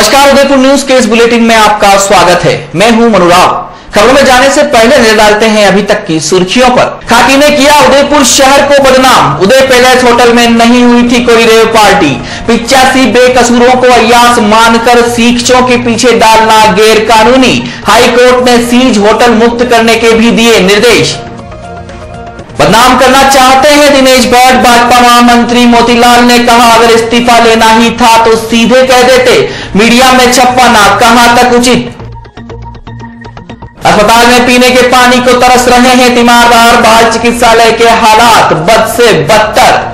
नमस्कार, उदयपुर न्यूज के इस बुलेटिन में आपका स्वागत है। मैं हूं मनुराव। खबरों में जाने से पहले नजर डालते हैं अभी तक की सुर्खियों पर। खाकी ने किया उदयपुर शहर को बदनाम। उदय पैलेस होटल में नहीं हुई थी कोई रेव पार्टी। 85 बेकसूरों को अय्यास मानकर सीखचों के पीछे डालना गैर कानूनी। हाईकोर्ट ने सीज होटल मुक्त करने के भी दिए निर्देश। बदनाम करना चाहते हैं दिनेश भट्ट। भाजपा महामंत्री मोतीलाल ने कहा, अगर इस्तीफा लेना ही था तो सीधे कह देते, मीडिया में छपवाना कहां तक उचित। अस्पताल में पीने के पानी को तरस रहे हैं तीमारदार। बाल चिकित्सालय के हालात बद से बदतर।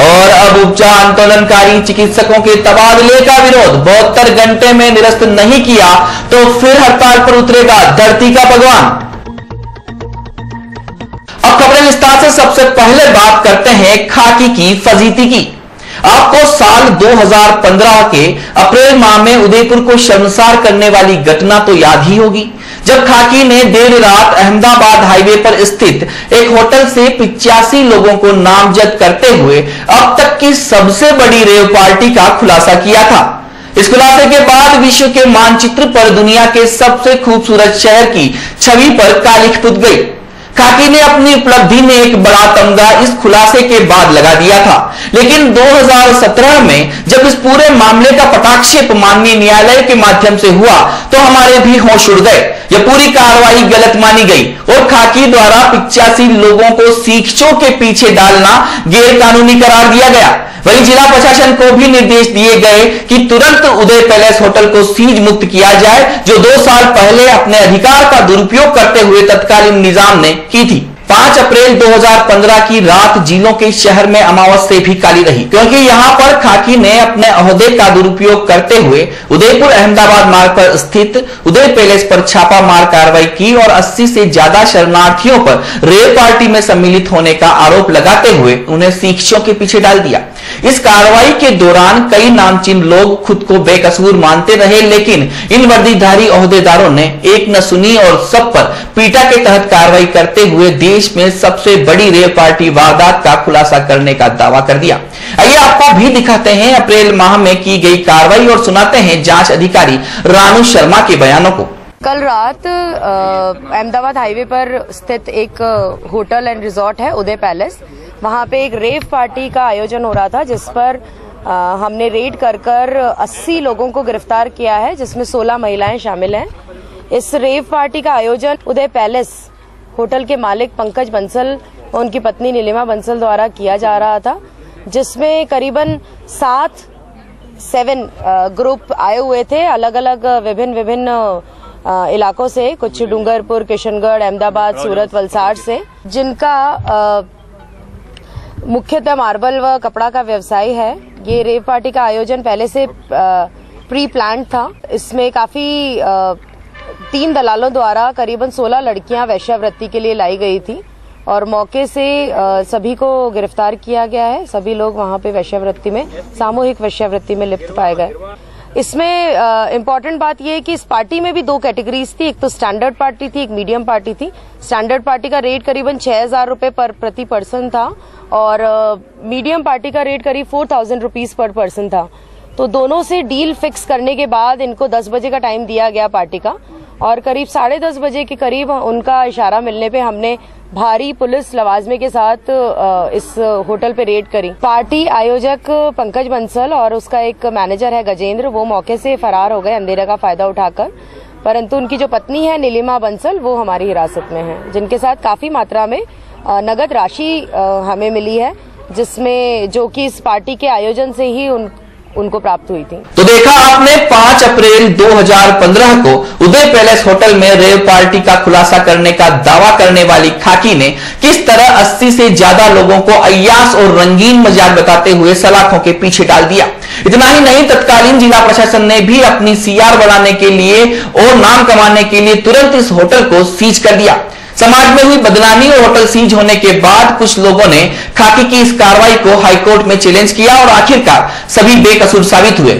और अब उपचार आंदोलनकारी चिकित्सकों के तबादले का विरोध। 72 घंटे में निरस्त नहीं किया तो फिर हड़ताल पर उतरेगा धरती का भगवान। अब खबरें विस्तार से। सबसे पहले बात करते हैं खाकी की फजीती की। आपको साल 2015 के अप्रैल माह में उदयपुर को शर्मसार करने वाली घटना तो याद ही होगी, जब खाकी ने देर रात अहमदाबाद हाईवे पर स्थित एक होटल से 85 लोगों को नामजद करते हुए अब तक की सबसे बड़ी रेव पार्टी का खुलासा किया था। इस खुलासे के बाद विश्व के मानचित्र पर दुनिया के सबसे खूबसूरत शहर की छवि पर कालिख पुत गई। खाकी ने अपनी उपलब्धि में एक बड़ा तमगा इस खुलासे के बाद लगा दिया था, लेकिन 2017 में जब इस पूरे मामले का पटाक्षेप माननीय न्यायालय के माध्यम से हुआ तो हमारे भी होश उड़ गए। यह पूरी कार्रवाई गलत मानी गई और खाकी द्वारा 85 लोगों को सीखचों के पीछे डालना गैर कानूनी करार दिया गया। वहीं जिला प्रशासन को भी निर्देश दिए गए कि तुरंत उदय पैलेस होटल को सीज मुक्त किया जाए, जो 2 साल पहले अपने अधिकार का दुरुपयोग करते हुए तत्कालीन निजाम ने की थी। 5 अप्रैल 2015 की रात जिलों के शहर में अमावस से भी काली रही, क्योंकि यहां पर खाकी ने अपने ओहदे का दुरुपयोग करते हुए उदयपुर अहमदाबाद मार्ग पर स्थित उदय पैलेस पर छापा मार कार्रवाई की और 80 से ज्यादा शरणार्थियों पर रेव पार्टी में सम्मिलित होने का आरोप लगाते हुए उन्हें सीखचों के पीछे डाल दिया। इस कार्रवाई के दौरान कई नामचीन लोग खुद को बेकसूर मानते रहे, लेकिन इन वर्दीधारी ओहदेदारों ने एक न सुनी और सब पर पीटा के तहत कार्रवाई करते हुए देश में सबसे बड़ी रेव पार्टी वारदात का खुलासा करने का दावा कर दिया। आइए आपको भी दिखाते हैं अप्रैल माह में की गई कार्रवाई और सुनाते हैं जांच अधिकारी रानू शर्मा के बयानों को। कल रात अहमदाबाद हाईवे पर स्थित एक होटल एंड रिजॉर्ट है उदय पैलेस, वहां पे एक रेव पार्टी का आयोजन हो रहा था, जिस पर हमने रेड कर 80 लोगों को गिरफ्तार किया है, जिसमें 16 महिलाएं शामिल हैं। इस रेव पार्टी का आयोजन उदय पैलेस होटल के मालिक पंकज बंसल और उनकी पत्नी नीलिमा बंसल द्वारा किया जा रहा था, जिसमें करीबन 7 ग्रुप आए हुए थे, अलग अलग विभिन्न इलाकों से, कुछ डूंगरपुर, किशनगढ़, अहमदाबाद, सूरत, वलसाड़ से, जिनका मुख्यतः मार्बल व कपड़ा का व्यवसाय है। ये रेव पार्टी का आयोजन पहले से प्री प्लान्ड था। इसमें काफी 3 दलालों द्वारा करीबन 16 लड़कियां वेश्यावृत्ति के लिए लाई गई थी और मौके से सभी को गिरफ्तार किया गया है। सभी लोग वहां पे वेश्यावृत्ति में, सामूहिक वेश्यावृत्ति में लिप्त पाए गए। इसमें इम्पोर्टेंट बात यह है कि इस पार्टी में भी 2 कैटेगरीज थी, एक तो स्टैंडर्ड पार्टी थी, एक मीडियम पार्टी थी। स्टैंडर्ड पार्टी का रेट करीबन 6000 रुपए प्रति पर्सन था और मीडियम पार्टी का रेट करीब 4000 रुपीज पर पर्सन था। तो दोनों से डील फिक्स करने के बाद इनको 10 बजे का टाइम दिया गया पार्टी का, और करीब 10:30 बजे के करीब उनका इशारा मिलने पे हमने भारी पुलिस लवाजमे के साथ इस होटल पे रेड करी। पार्टी आयोजक पंकज बंसल और उसका एक मैनेजर है गजेंद्र, वो मौके से फरार हो गए अंधेरे का फायदा उठाकर, परंतु उनकी जो पत्नी है नीलिमा बंसल वो हमारी हिरासत में है, जिनके साथ काफी मात्रा में नगद राशि हमें मिली है, जिसमें जो कि इस पार्टी के आयोजन से ही उनको प्राप्त हुई थी। तो देखा आपने, 5 अप्रैल 2015 को उदय पैलेस होटल में रेव पार्टी का खुलासा करने का दावा करने वाली खाकी ने किस तरह 80 से ज्यादा लोगों को अय्यास और रंगीन मजाक बताते हुए सलाखों के पीछे डाल दिया। इतना ही नहीं, तत्कालीन जिला प्रशासन ने भी अपनी सीआर बढ़ाने के लिए और नाम कमाने के लिए तुरंत इस होटल को सीज कर दिया। समाज में हुई बदनामी और होटल सीज होने के बाद कुछ लोगों ने खाकी की इस कार्रवाई को हाईकोर्ट में चैलेंज किया और आखिरकार सभी बेकसूर साबित हुए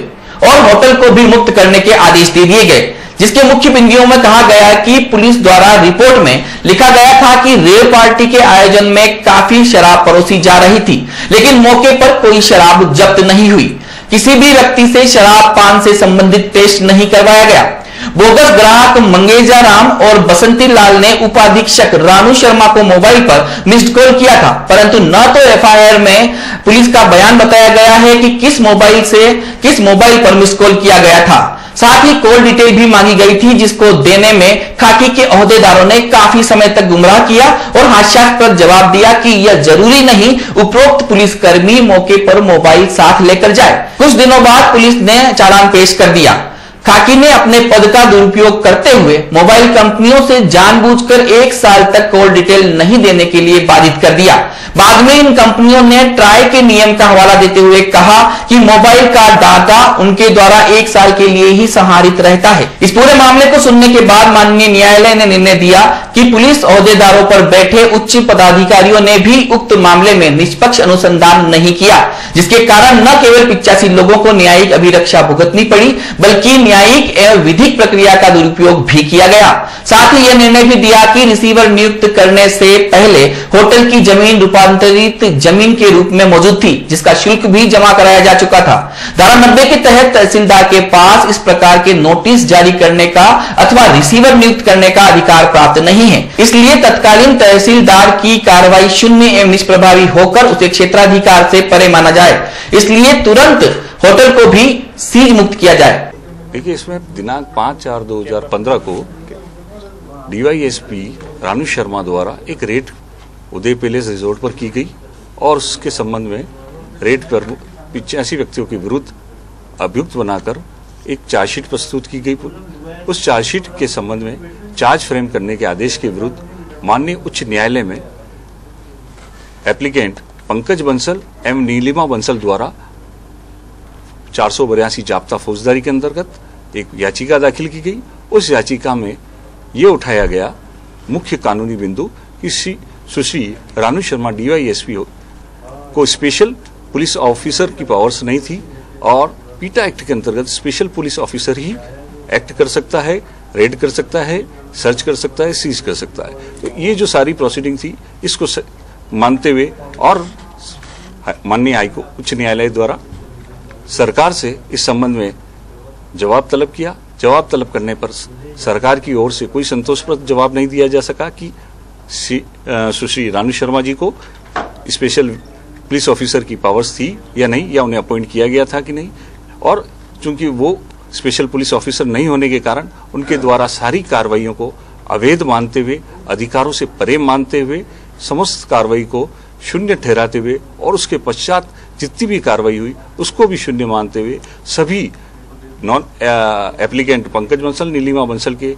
और होटल को भी मुक्त करने के आदेश दे दिए गए। जिसके मुख्य बिंदुओं में कहा गया कि पुलिस द्वारा रिपोर्ट में लिखा गया था कि रेव पार्टी के आयोजन में काफी शराब परोसी जा रही थी, लेकिन मौके पर कोई शराब जब्त नहीं हुई। किसी भी व्यक्ति से शराब पान से संबंधित टेस्ट नहीं करवाया गया। बोगस ग्राहक मंगेजा राम और बसंती लाल ने उपाधीक्षक रानू शर्मा को मोबाइल पर मिस्ड कॉल किया था, परंतु न तो एफआईआर में पुलिस का बयान बताया गया है कि किस मोबाइल पर मिस्ड कॉल किया गया था। साथ ही कॉल डिटेल भी मांगी गई थी, जिसको देने में खाकी के ओहदेदारों ने काफी समय तक गुमराह किया और हास्यास्पद जवाब दिया कि यह जरूरी नहीं उपरोक्त पुलिसकर्मी मौके पर मोबाइल साथ लेकर जाए। कुछ दिनों बाद पुलिस ने चालान पेश कर दिया। खाकी ने अपने पद का दुरुपयोग करते हुए मोबाइल कंपनियों से जानबूझकर 1 साल तक कॉल डिटेल नहीं देने के लिए बाधित कर दिया। बाद में इन कंपनियों ने ट्राई के नियम का हवाला देते हुए कहा कि मोबाइल का डाटा उनके द्वारा 1 साल के लिए ही संहारित रहता है। इस पूरे मामले को सुनने के बाद माननीय न्यायालय ने निर्णय दिया कि पुलिस ओहदेदारों पर बैठे उच्च पदाधिकारियों ने भी उक्त मामले में निष्पक्ष अनुसंधान नहीं किया, जिसके कारण न केवल 85 लोगों को न्यायिक अभिरक्षा भुगतनी पड़ी, बल्कि न्यायिक एवं विधिक प्रक्रिया का दुरुपयोग भी किया गया। साथ ही यह निर्णय भी दिया कि रिसीवर नियुक्त करने से पहले होटल की जमीन रूपांतरित जमीन के रूप में मौजूद थी, जिसका शुल्क भी जमा कराया जा चुका था। धारा 90 के तहत तहसीलदार के पास इस प्रकार के नोटिस जारी करने का अथवा रिसीवर नियुक्त करने का अधिकार प्राप्त नहीं है। इसलिए तत्कालीन तहसीलदार की कार्रवाई शून्य एवं निष्प्रभावी होकर उसे क्षेत्राधिकार से परे माना जाए। इसलिए तुरंत होटल को भी सीज मुक्त किया जाए। देखिए, इसमें दिनांक 5/4/2015 को डीवाईएसपी रानू शर्मा द्वारा एक रेड उदय पैलेस रिजोर्ट पर की गई और उसके संबंध में रेड पर 85 व्यक्तियों के विरुद्ध अभियुक्त बनाकर एक चार्जशीट प्रस्तुत की गई। उस चार्जशीट के संबंध में चार्ज फ्रेम करने के आदेश के विरुद्ध माननीय उच्च न्यायालय में एप्लीकेंट पंकज बंसल एवं नीलिमा बंसल द्वारा 482 जाब्ता फौजदारी के अंतर्गत एक याचिका दाखिल की गई। उस याचिका में ये उठाया गया मुख्य कानूनी बिंदु कि सुश्री रानू शर्मा डीवाईएसपी को स्पेशल पुलिस ऑफिसर की पावर्स नहीं थी और पीटा एक्ट के अंतर्गत स्पेशल पुलिस ऑफिसर ही एक्ट कर सकता है, रेड कर सकता है, सर्च कर सकता है, सीज कर सकता है। तो ये जो सारी प्रोसीडिंग थी, इसको मानते हुए और माननीय हाईकोर्ट उच्च न्यायालय द्वारा सरकार से इस संबंध में जवाब तलब किया। जवाब तलब करने पर सरकार की ओर से कोई संतोषप्रद जवाब नहीं दिया जा सका कि सुश्री रानू शर्मा जी को स्पेशल पुलिस ऑफिसर की पावर्स थी या नहीं, या उन्हें अपॉइंट किया गया था कि नहीं। और चूंकि वो स्पेशल पुलिस ऑफिसर नहीं होने के कारण उनके द्वारा सारी कार्रवाइयों को अवैध मानते हुए, अधिकारों से परे मानते हुए, समस्त कार्रवाई को शून्य ठहराते हुए और उसके पश्चात जितनी भी कार्रवाई हुई उसको भी शून्य मानते हुए सभी नॉन एप्लीकेंट पंकज बंसल, नीलिमा बंसल के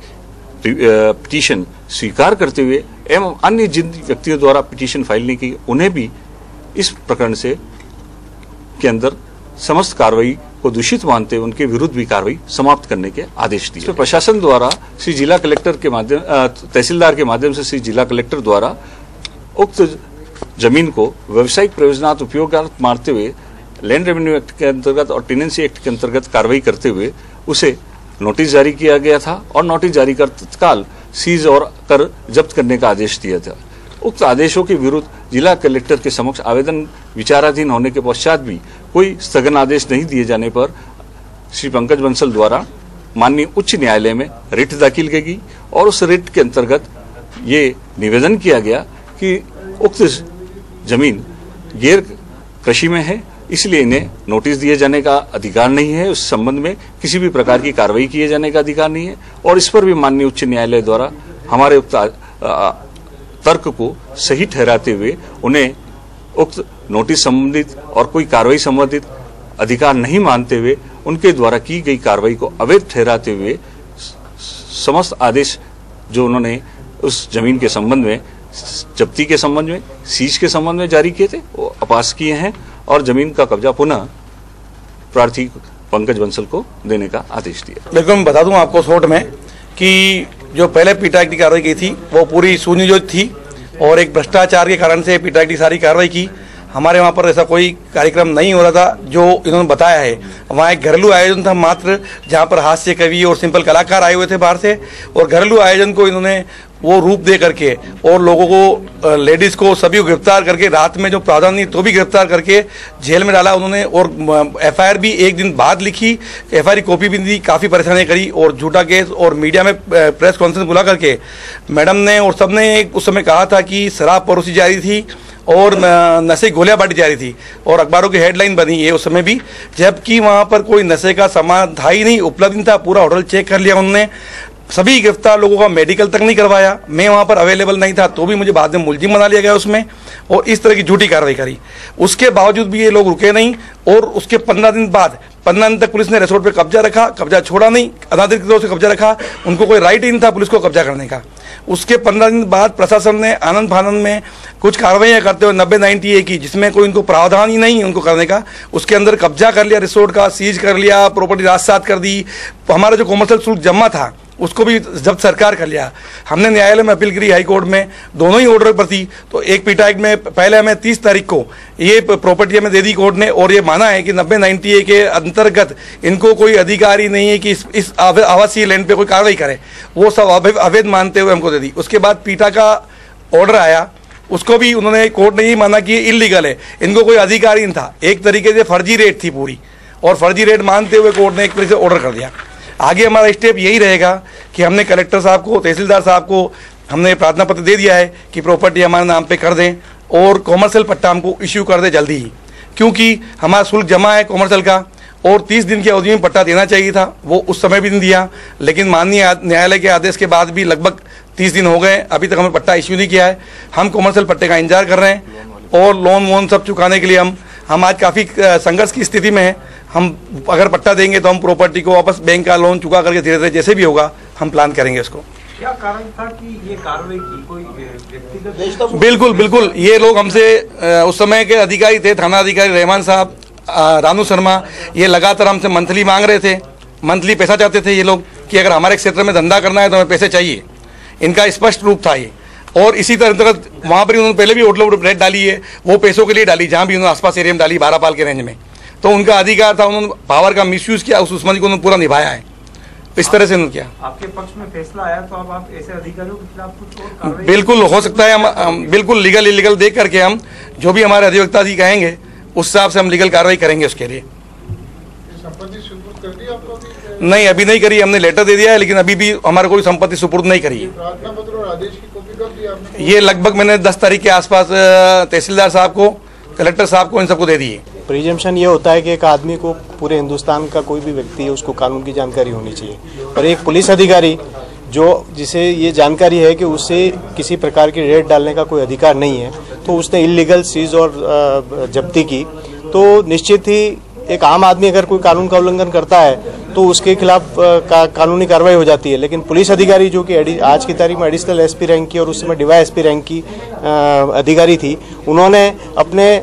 पिटीशन स्वीकार करते हुए एवं अन्य जिन व्यक्तियों द्वारा पिटीशन फाइल नहीं की उन्हें भी इस प्रकरण से के अंदर समस्त कार्रवाई को दूषित मानते हुए उनके विरुद्ध भी कार्रवाई समाप्त करने के आदेश दिए। प्रशासन द्वारा श्री जिला कलेक्टर के माध्यम तहसीलदार के माध्यम से श्री जिला कलेक्टर द्वारा उक्त जमीन को व्यावसायिक प्रयोजनार्थ उपयोगार्थ मानते हुए लैंड रेवेन्यू एक्ट के अंतर्गत और टेनेंसी एक्ट के अंतर्गत कार्रवाई करते हुए उसे नोटिस जारी किया गया था और नोटिस जारी कर तत्काल सीज और कर जब्त करने का आदेश दिया था। उक्त आदेशों के विरुद्ध जिला कलेक्टर के समक्ष आवेदन विचाराधीन होने के पश्चात भी कोई स्थगन आदेश नहीं दिए जाने पर श्री पंकज बंसल द्वारा माननीय उच्च न्यायालय में रिट दाखिल की गई और उस रिट के अंतर्गत ये निवेदन किया गया कि उक्त जमीन गैर कृषि में है, इसलिए इन्हें नोटिस दिए जाने का अधिकार नहीं है, उस संबंध में किसी भी प्रकार की कार्रवाई किए जाने का अधिकार नहीं है। और इस पर भी माननीय उच्च न्यायालय द्वारा हमारे उक्त तर्क को सही ठहराते हुए उन्हें उक्त नोटिस संबंधित और कोई कार्रवाई संबंधित अधिकार नहीं मानते हुए उनके द्वारा की गई कार्रवाई को अवैध ठहराते हुए समस्त आदेश जो उन्होंने उस जमीन के संबंध में, जब्ती के संबंध में, सीज के संबंध में जारी किए थे वो अपास किए हैं और जमीन का कब्जा पुनः प्रार्थी पंकज बंसल को देने का आदेश दिया। बिल्कुल, मैं बता दूं आपको शॉर्ट में कि जो पहले पीटा एक्ट की कार्रवाई की थी वो पूरी सुनियोजित थी और एक भ्रष्टाचार के कारण से पीटा एक्ट की सारी कार्रवाई की। हमारे वहाँ पर ऐसा कोई कार्यक्रम नहीं हो रहा था जो इन्होंने बताया है। वहाँ एक घरेलू आयोजन था मात्र, जहाँ पर हास्य कवि और सिंपल कलाकार आए हुए थे बाहर से, और घरेलू आयोजन को इन्होंने वो रूप दे करके और लोगों को, लेडीज़ को, सभी को गिरफ्तार करके, रात में जो प्रावधान नहीं तो भी गिरफ्तार करके जेल में डाला उन्होंने। और एफआईआर भी एक दिन बाद लिखी, एफआईआर कॉपी भी दी, काफ़ी परेशानी करी, और झूठा केस, और मीडिया में प्रेस कॉन्फ्रेंस बुला करके मैडम ने और सब ने उस समय कहा था कि शराब परोसी जा रही थी और नशे गोलियां बांटी जा रही थी, और अखबारों की हेडलाइन बनी है उस समय भी, जबकि वहाँ पर कोई नशे का सामान था ही नहीं, उपलब्ध नहीं था। पूरा होटल चेक कर लिया उन्होंने, सभी गिरफ्तार लोगों का मेडिकल तक नहीं करवाया। मैं वहाँ पर अवेलेबल नहीं था तो भी मुझे बाद में मुलजिम बना लिया गया उसमें, और इस तरह की झूठी कार्रवाई करी। उसके बावजूद भी ये लोग रुके नहीं, और उसके 15 दिन बाद, 15 दिन तक पुलिस ने रिसोर्ट पे कब्जा रखा, कब्जा छोड़ा नहीं, अनाधिकृत तौर से कब्जा रखा, उनको कोई राइट ही नहीं था पुलिस को कब्जा करने का। उसके 15 दिन बाद प्रशासन ने आनंद फानंद में कुछ कार्रवाइयाँ करते हुए 90-90 की, जिसमें कोई उनको प्रावधान ही नहीं उनको करने का, उसके अंदर कब्जा कर लिया, रिसोर्ट का सीज कर लिया, प्रॉपर्टी राजसात कर दी। हमारा जो कॉमर्शियल शुल्क जमा था उसको भी जब्त सरकार कर लिया। हमने न्यायालय में अपील करी, हाई कोर्ट में, दोनों ही ऑर्डर पर थी। तो एक पीटाएक में पहले हमें 30 तारीख को ये प्रॉपर्टी हमें दे दी कोर्ट ने, और ये माना है कि 90-90 के अंतर्गत इनको कोई अधिकारी नहीं है कि इस आवासीय लैंड पे कोई कार्रवाई करे, वो सब अवैध मानते हुए हमको दे दी। उसके बाद पीटा का ऑर्डर आया, उसको भी उन्होंने, कोर्ट ने यही माना कि ये इलीगल है, इनको कोई अधिकारी नहीं था, एक तरीके से फर्जी रेट थी पूरी, और फर्जी रेट मानते हुए कोर्ट ने एक तरीके से ऑर्डर कर दिया। आगे हमारा स्टेप यही रहेगा कि हमने कलेक्टर साहब को, तहसीलदार साहब को हमने प्रार्थना पत्र दे दिया है कि प्रॉपर्टी हमारे नाम पे कर दें और कॉमर्शियल पट्टा हमको इश्यू कर दे जल्दी ही, क्योंकि हमारा शुल्क जमा है कॉमर्शियल का, और 30 दिन की अवधि में पट्टा देना चाहिए था, वो उस समय भी नहीं दिया। लेकिन माननीय न्यायालय के आदेश के बाद भी लगभग 30 दिन हो गए, अभी तक हमें पट्टा इश्यू नहीं किया है। हम कॉमर्शियल पट्टे का इंतजार कर रहे हैं, और लोन वोन सब चुकाने के लिए हम आज काफ़ी संघर्ष की स्थिति में हैं। हम अगर पट्टा देंगे तो हम प्रॉपर्टी को वापस बैंक का लोन चुका करके धीरे धीरे जैसे भी होगा हम प्लान करेंगे उसको। क्या कारण था कि ये कार्रवाई की? कोई व्यक्तिगत? बिल्कुल बिल्कुल, ये लोग हमसे उस समय के अधिकारी थे, थाना अधिकारी रहमान साहब, रानू शर्मा, ये लगातार हमसे मंथली मांग रहे थे, मंथली पैसा चाहते थे ये लोग कि अगर हमारे क्षेत्र में धंधा करना है तो हमें पैसे चाहिए। इनका स्पष्ट रूप था ये, और इसी तरह वहाँ पर उन्होंने पहले भी होटलों पर रेट डाली है, वो पैसों के लिए डाली, जहाँ भी उन्होंने आसपास एरिया में डाली, 12 पाल के रेंज में, तो उनका अधिकार था, उन्होंने पावर का मिसयूज किया, उस दुश्मनी को उन्होंने पूरा निभाया है, इस तरह से उन्होंने किया। आपके पक्ष में फैसला आया तो अब आप ऐसे अधिकारियों के खिलाफ कुछ और कार्रवाई? बिल्कुल हो सकता है, हम बिल्कुल लीगल इलीगल देख करके हम जो भी हमारे अधिवक्ता जी कहेंगे उस हिसाब से हम लीगल कार्रवाई करेंगे उसके लिए। संपत्ति सुपुर्द कर दी आपको? नहीं, अभी नहीं करी, हमने लेटर दे दिया है, लेकिन अभी भी हमारे कोई संपत्ति सुपुर्द नहीं करी है। प्रार्थना पत्र और आदेश की कॉपी कब दी आपने? ये लगभग मैंने 10 तारीख के आसपास तहसीलदार साहब को, कलेक्टर साहब को, इन सबको दे दी है। प्रिजम्पशन ये होता है कि एक आदमी को, पूरे हिंदुस्तान का कोई भी व्यक्ति है, उसको कानून की जानकारी होनी चाहिए, और एक पुलिस अधिकारी जिसे ये जानकारी है कि उसे किसी प्रकार की रेड डालने का कोई अधिकार नहीं है, तो उसने इलीगल सीज और जब्ती की, तो निश्चित ही एक आम आदमी अगर कोई कानून का उल्लंघन करता है तो उसके खिलाफ कानूनी कार्रवाई हो जाती है। लेकिन पुलिस अधिकारी जो कि आज की तारीख में एडिशनल एसपी रैंक की और उस समय डीवाई एसपी रैंक की अधिकारी थी, उन्होंने अपने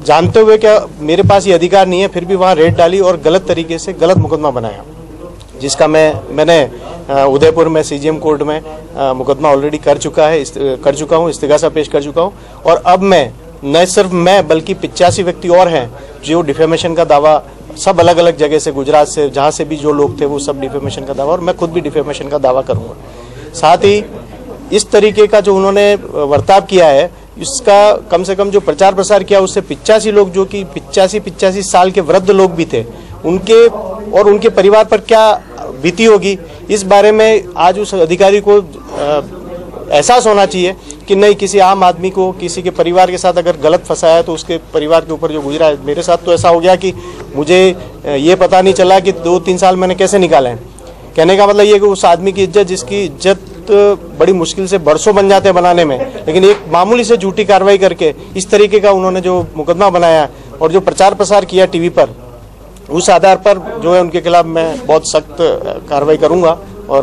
जानते हुए क्या मेरे पास ये अधिकार नहीं है, फिर भी वहाँ रेड डाली और गलत तरीके से गलत मुकदमा बनाया, जिसका मैंने उदयपुर में सीजीएम कोर्ट में मुकदमा ऑलरेडी कर चुका हूँ, इस्तिगासा पेश कर चुका हूँ। और अब मैं, न सिर्फ मैं बल्कि 85 व्यक्ति और हैं जो डिफेमेशन का दावा, सब अलग अलग जगह से, गुजरात से, जहाँ से भी जो लोग थे वो सब डिफेमेशन का दावा, और मैं खुद भी डिफेमेशन का दावा करूँगा। साथ ही इस तरीके का जो उन्होंने बर्ताव किया है, इसका कम से कम जो प्रचार प्रसार किया उससे 85 लोग, जो कि 85 साल के वृद्ध लोग भी थे, उनके और उनके परिवार पर क्या बीती होगी, इस बारे में आज उस अधिकारी को एहसास होना चाहिए कि नहीं, किसी आम आदमी को, किसी के परिवार के साथ अगर गलत फंसाया तो उसके परिवार के ऊपर जो गुजरा है। मेरे साथ तो ऐसा हो गया कि मुझे ये पता नहीं चला कि 2-3 साल मैंने कैसे निकाले हैं। कहने का मतलब ये कि उस आदमी की इज्जत, जिसकी इज्जत बड़ी मुश्किल से बरसों बन जाते हैं बनाने में, लेकिन एक मामूली से झूठी कार्रवाई करके इस तरीके का उन्होंने जो मुकदमा बनाया और जो प्रचार प्रसार किया टीवी पर, उस आधार पर जो है उनके खिलाफ मैं बहुत सख्त कार्रवाई करूंगा और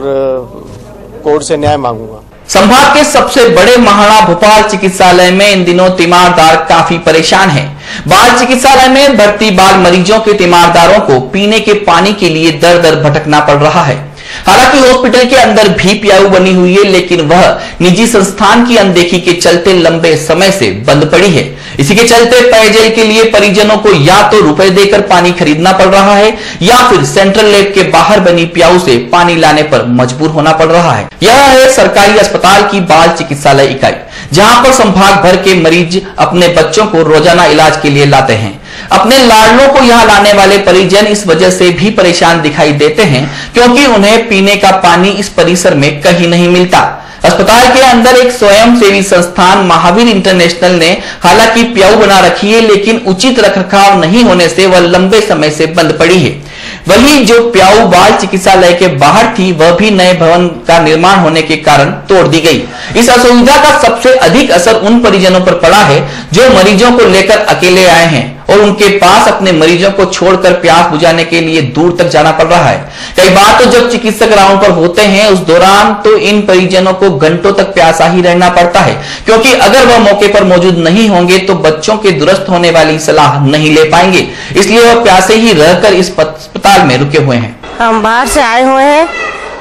कोर्ट से न्याय मांगूंगा। संभाग के सबसे बड़े महाराणा भोपाल चिकित्सालय में इन दिनों तीमारदार काफी परेशान हैं। बाल चिकित्सालय में भर्ती बाल मरीजों के तीमारदारों को पीने के पानी के लिए दर दर भटकना पड़ रहा है। हालांकि हॉस्पिटल के अंदर भी प्याऊ बनी हुई है, लेकिन वह निजी संस्थान की अनदेखी के चलते लंबे समय से बंद पड़ी है। इसी के चलते पेयजल के लिए परिजनों को या तो रुपए देकर पानी खरीदना पड़ रहा है या फिर सेंट्रल लैब के बाहर बनी प्याऊ से पानी लाने पर मजबूर होना पड़ रहा है। यह है सरकारी अस्पताल की बाल चिकित्सालय इकाई, जहां पर संभाग भर के मरीज अपने बच्चों को रोजाना इलाज के लिए लाते हैं। अपने लाडलों को यहां लाने वाले परिजन इस वजह से भी परेशान दिखाई देते हैं क्योंकि उन्हें पीने का पानी इस परिसर में कहीं नहीं मिलता। अस्पताल के अंदर एक स्वयंसेवी संस्थान महावीर इंटरनेशनल ने हालांकि प्याऊ बना रखी है, लेकिन उचित रखरखाव नहीं होने से वह लंबे समय से बंद पड़ी है। वहीं जो प्याऊ बाल चिकित्सालय के बाहर थी, वह भी नए भवन का निर्माण होने के कारण तोड़ दी गई। इस असुविधा का सबसे अधिक असर उन परिजनों पर पड़ा है जो मरीजों को लेकर अकेले आए हैं और उनके पास अपने मरीजों को छोड़कर प्यास बुझाने के लिए दूर तक जाना पड़ रहा है। कई बार तो जब चिकित्सक राउंड पर होते हैं, उस दौरान तो इन परिजनों को घंटों तक प्यासा ही रहना पड़ता है, क्योंकि अगर वह मौके पर मौजूद नहीं होंगे तो बच्चों के दुरुस्त होने वाली सलाह नहीं ले पाएंगे। इसलिए वह प्यासे ही रहकर इस अस्पताल में रुके हुए हैं। हम बाहर से आए हुए हैं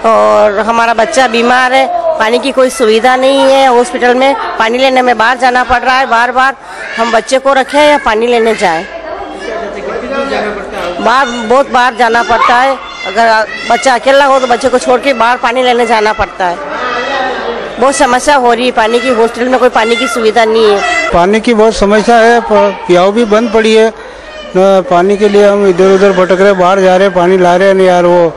और हमारा बच्चा बीमार है, पानी की कोई सुविधा नहीं है। हॉस्पिटल में पानी लेने में बाहर जाना पड़ रहा है, बार बार हम बच्चे को रखें या पानी लेने जाएं। बाहर बहुत बाहर जाना पड़ता है, अगर बच्चा अकेला हो तो बच्चे को छोड़ के बाहर पानी लेने जाना पड़ता है। बहुत समस्या हो रही है पानी की, हॉस्पिटल में कोई पानी की सुविधा नहीं है। पानी की बहुत समस्या है, प्याऊ भी बंद पड़ी है। पानी के लिए हम इधर उधर भटक रहे, बाहर जा रहे, पानी ला रहे नहीं यार। वो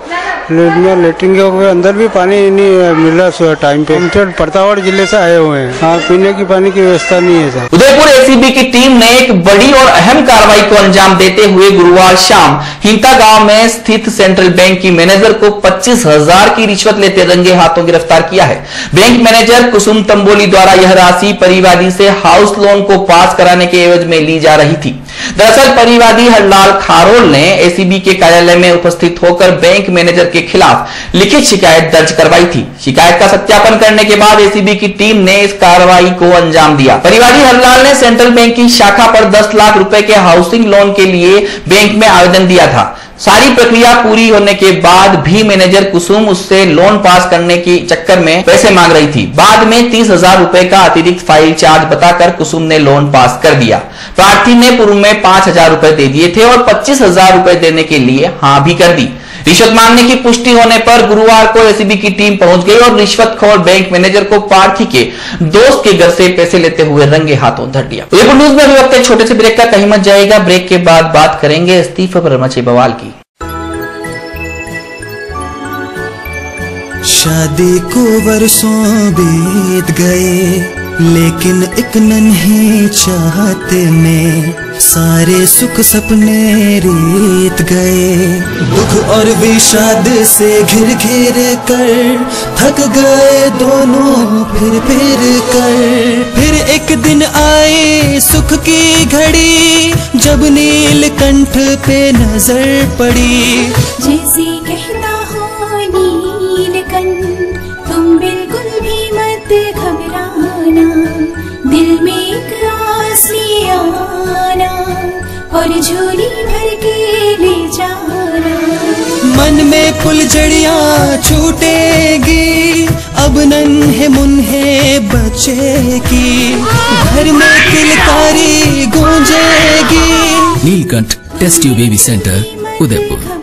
लेटरिन के अंदर भी पानी नहीं मिल रहा टाइम पे। हम प्रतापगढ़ जिले से आए हुए हैं, हाँ पीने की पानी की व्यवस्था नहीं है सर। उदयपुर एसीबी की टीम ने एक बड़ी और अहम कार्रवाई को अंजाम देते हुए गुरुवार शाम हिंता गांव में स्थित सेंट्रल बैंक की मैनेजर को 25,000 की रिश्वत लेते रंगे हाथों गिरफ्तार किया है। बैंक मैनेजर कुसुम तंबोली द्वारा यह राशि परिवादी से हाउस लोन को पास कराने के एवज में ली जा रही थी। दरअसल परिवादी हरलाल खारोल ने एसीबी के कार्यालय में उपस्थित होकर बैंक मैनेजर के खिलाफ लिखित शिकायत दर्ज करवाई थी। शिकायत का सत्यापन करने के बाद एसीबी की टीम ने इस कार्रवाई को अंजाम दिया। परिवादी हरलाल ने सेंट्रल बैंक की शाखा पर 10 लाख रुपए के हाउसिंग लोन के लिए बैंक में आवेदन दिया था। सारी प्रक्रिया पूरी होने के बाद भी मैनेजर कुसुम उससे लोन पास करने के चक्कर में पैसे मांग रही थी। बाद में 30,000 रुपए का अतिरिक्त फाइल चार्ज बताकर कुसुम ने लोन पास कर दिया। प्रार्थी ने पूर्व में 5,000 रुपए दे दिए थे और 25,000 रुपए देने के लिए हाँ भी कर दी। रिश्वत मांगने की पुष्टि होने पर गुरुवार को एसीबी की टीम पहुंच गई और रिश्वतखोर बैंक मैनेजर को प्रार्थी के दोस्त के घर से पैसे लेते हुए रंगे हाथों धर दिया। उदयपुर न्यूज में अभी वक्त एक छोटे से ब्रेक का, कहीं मत जाएगा। ब्रेक के बाद बात करेंगे इस्तीफे पर मचे बवाल की। शादी को वर्षों बीत गए, लेकिन एक नन्ही चाहते में सारे सुख सपने बीत गए। दुख और विषाद से घिर घिर कर थक गए दोनों फिर कर। फिर एक दिन आए सुख की घड़ी, जब नीलकंठ पे नजर पड़ी। जैसे कहता हो नीलकंठ, तुम बिल्कुल भी मत घबराना, दिल में एक आस ले आना और झोली भर के ले जाना। मन में फुलझड़ियाँ छूटेगी, अब नन्हे मुन्हे बचेगी, घर में किलकारी गूंजेगी। Neelkanth test tube baby centre, Udaipur.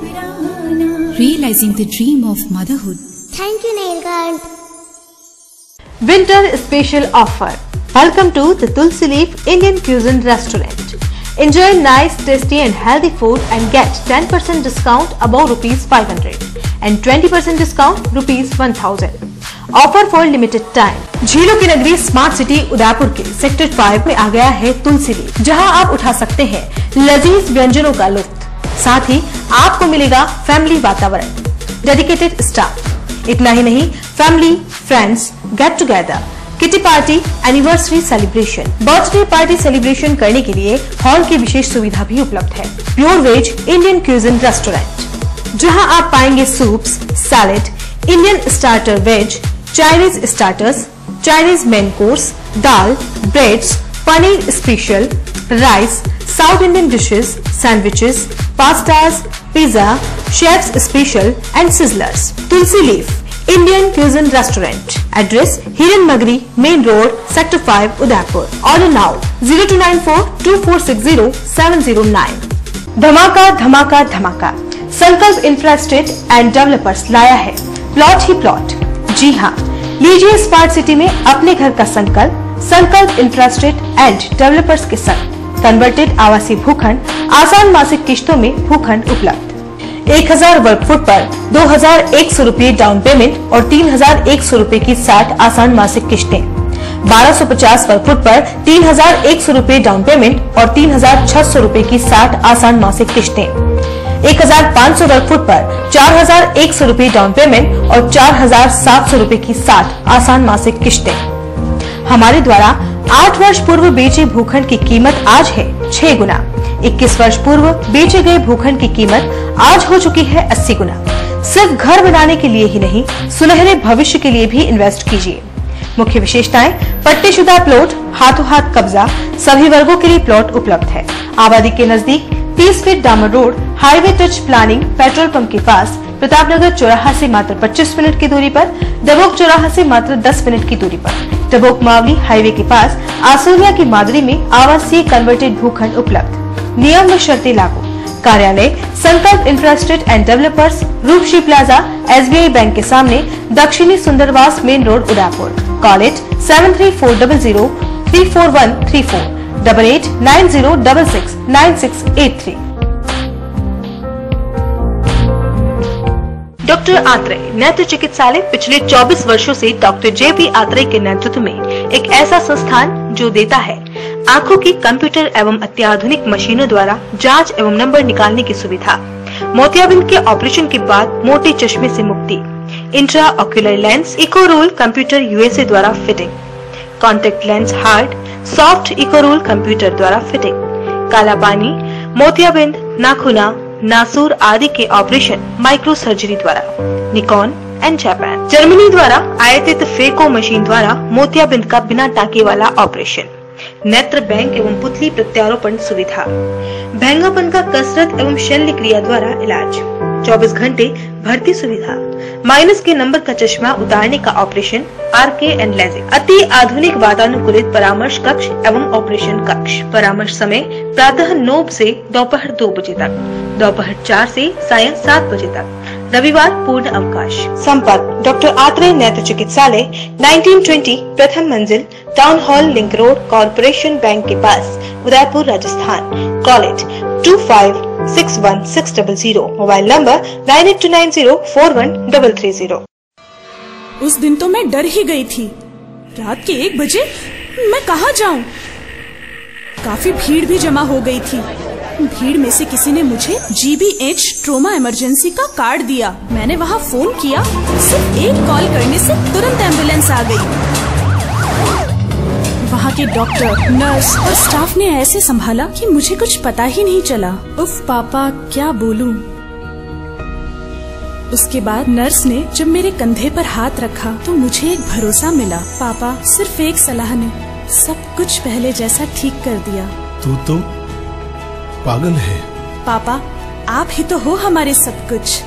Realizing the dream of motherhood. Thank you, Neelkanth. Winter special offer. Welcome to the Tulsi Leaf Indian Cuisine Restaurant. Enjoy nice, tasty and healthy food and get 10% discount above ₹500 and 20% discount ₹1000. Offer for limited time. झीलों की नगरी smart city Udaipur के sector 5 में आ गया है तुलसी leaf, जहां आप उठा सकते हैं लजीज व्यंजनों का लुत्फ। साथ ही आपको मिलेगा फैमिली वातावरण, डेडिकेटेड स्टाफ। इतना ही नहीं, family, friends, get together, kitty party, anniversary celebration, birthday party celebration करने के लिए हॉल की विशेष सुविधा भी उपलब्ध है। Pure veg Indian cuisine restaurant, जहां आप पाएंगे soups, salad, Indian starter veg, Chinese starters, Chinese main course, dal, breads, paneer special, rice, South Indian dishes, sandwiches, pastas, pizza, chef's special and sizzlers. Tulsi Leaf Indian Cuisine Restaurant. Address Hiran Magri, Main Road, Sector 5, Udaipur. Order now 0294-2460-709. धमाका धमाका धमाका, संकल्प infrastate and developers लाया है plot ही plot. जी हाँ, लीजिए smart city में अपने घर का संकल्प। संकल्प इंफ्रास्टेट एंड डेवलपर्स के संग कन्वर्टेड आवासीय भूखंड, आसान मासिक किश्तों में भूखंड उपलब्ध। 1000 वर्ग फुट पर 2100 रुपये डाउन पेमेंट और 3100 रुपये की 60 आसान मासिक किश्तें। 1250 वर्ग फुट पर 3100 रुपये डाउन पेमेंट और 3600 रुपये की 60 आसान मासिक किश्तें। 1500 वर्ग फुट पर 4100 रुपये डाउन पेमेंट और 4700 रुपये की 60 आसान मासिक किश्तें। हमारे द्वारा 8 वर्ष पूर्व बेचे भूखंड की कीमत आज है 6 गुना। 21 वर्ष पूर्व बेचे गए भूखंड की कीमत आज हो चुकी है 80 गुना। सिर्फ घर बनाने के लिए ही नहीं, सुनहरे भविष्य के लिए भी इन्वेस्ट कीजिए। मुख्य विशेषताएं: पट्टेशुदा प्लॉट, हाथों हाथ कब्जा, सभी वर्गों के लिए प्लॉट उपलब्ध है। आबादी के नजदीक 30 फीट डामर road, highway touch planning, petrol pump के पास, प्रतापनगर चौराहा से मात्र 25 मिनट की दूरी पर, डबोक चौराहा से मात्र 10 मिनट की दूरी पर, डबोक मावली हाईवे के पास, आसोलिया की मादरी में आवासीय कन्वर्टेड भूखंड उपलब्ध। नियम व शर्तें लागू। कार्यालय Sankalp infrastate and developers, Roopshi plaza, SBI bank के सामने, दक्षिणी Sundarwas, main road, Udaipur. Call it 7340034134 8890669683। Doctor Atreya नेत्र चिकित्सालय पिछले 24 वर्षों से डॉक्टर JP आत्रेय के नेतृत्व में एक ऐसा संस्थान जो देता है आंखों की कंप्यूटर एवं अत्याधुनिक मशीनों द्वारा जांच एवं नंबर निकालने की सुविधा, मोतियाबिंद के ऑपरेशन के बाद मोटे चश्मे से मुक्ति, इंट्रा ऑक्यूलर लेंस, इको रोल कंप्यूटर USA द्वारा फिटिंग, कॉन्टेक्ट लेंस हार्ड, सॉफ्ट इको रोल कंप्यूटर द्वारा फिटिंग, काला पानी, मोतियाबिंद, नाखूना, नासूर आदि के ऑपरेशन माइक्रो सर्जरी द्वारा, निकॉन एंड जापान, जर्मनी द्वारा आयातित फेको मशीन द्वारा मोतियाबिंद का बिना टाके वाला ऑपरेशन, नेत्र बैंक एवं पुतली प्रत्यारोपण सुविधा, भैंगापन का कसरत एवं शल्य क्रिया द्वारा इलाज, 24 घंटे भर्ती सुविधा, माइनस के नंबर का चश्मा उतारने का ऑपरेशन, RK एंड लेजिक, अति आधुनिक वातानुकूलित परामर्श कक्ष एवं ऑपरेशन कक्ष। परामर्श समय प्रातः 9 से दोपहर 2 बजे तक, दोपहर 4 से सायं 7 बजे तक, रविवार पूर्ण अवकाश। संपर्क डॉक्टर आत्रेय नेत्र चिकित्सालय 1920 प्रथम मंजिल, town hall, link road, corporation bank के पास, Udaipur, Rajasthan. Call it 25616000, mobile number 9829041330। उस दिन तो मैं डर ही गई थी। रात के 1 बजे मैं कहाँ जाऊँ? काफी भीड़ भी जमा हो गई थी। भीड़ में से किसी ने मुझे GBH ट्रोमा इमरजेंसी का कार्ड दिया। मैंने वहाँ फोन किया, सिर्फ एक कॉल करने से तुरंत एम्बुलेंस आ गई। वहाँ के डॉक्टर, नर्स और स्टाफ ने ऐसे संभाला कि मुझे कुछ पता ही नहीं चला। उफ पापा, क्या बोलूं। उसके बाद नर्स ने जब मेरे कंधे पर हाथ रखा तो मुझे एक भरोसा मिला। पापा, सिर्फ एक सलाह ने सब कुछ पहले जैसा ठीक कर दिया। तू तो पागल है। पापा, आप ही तो हो हमारे सब कुछ।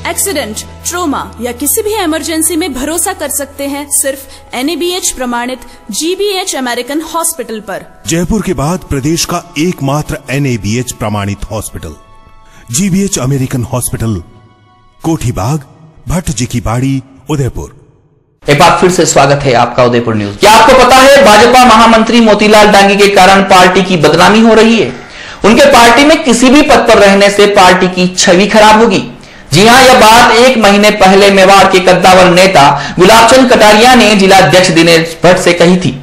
एक्सीडेंट, ट्रोमा या किसी भी इमरजेंसी में भरोसा कर सकते हैं सिर्फ NABH प्रमाणित GBH अमेरिकन हॉस्पिटल पर। जयपुर के बाद प्रदेश का एकमात्र NABH प्रमाणित hospital GBH American hospital, Kothibagh, Bhatt ji की बाड़ी, उदयपुर। एक बार फिर से स्वागत है आपका उदयपुर न्यूज। क्या आपको पता है भाजपा महामंत्री मोतीलाल डांगी के कारण पार्टी की बदनामी हो रही है? उनके पार्टी में किसी भी पद पर रहने से पार्टी की छवि खराब होगी। जी हां, यह बात 1 महीने पहले मेवाड़ के कद्दावर नेता गुलाबचंद कटारिया ने जिलाध्यक्ष दिनेश भट्ट से कही थी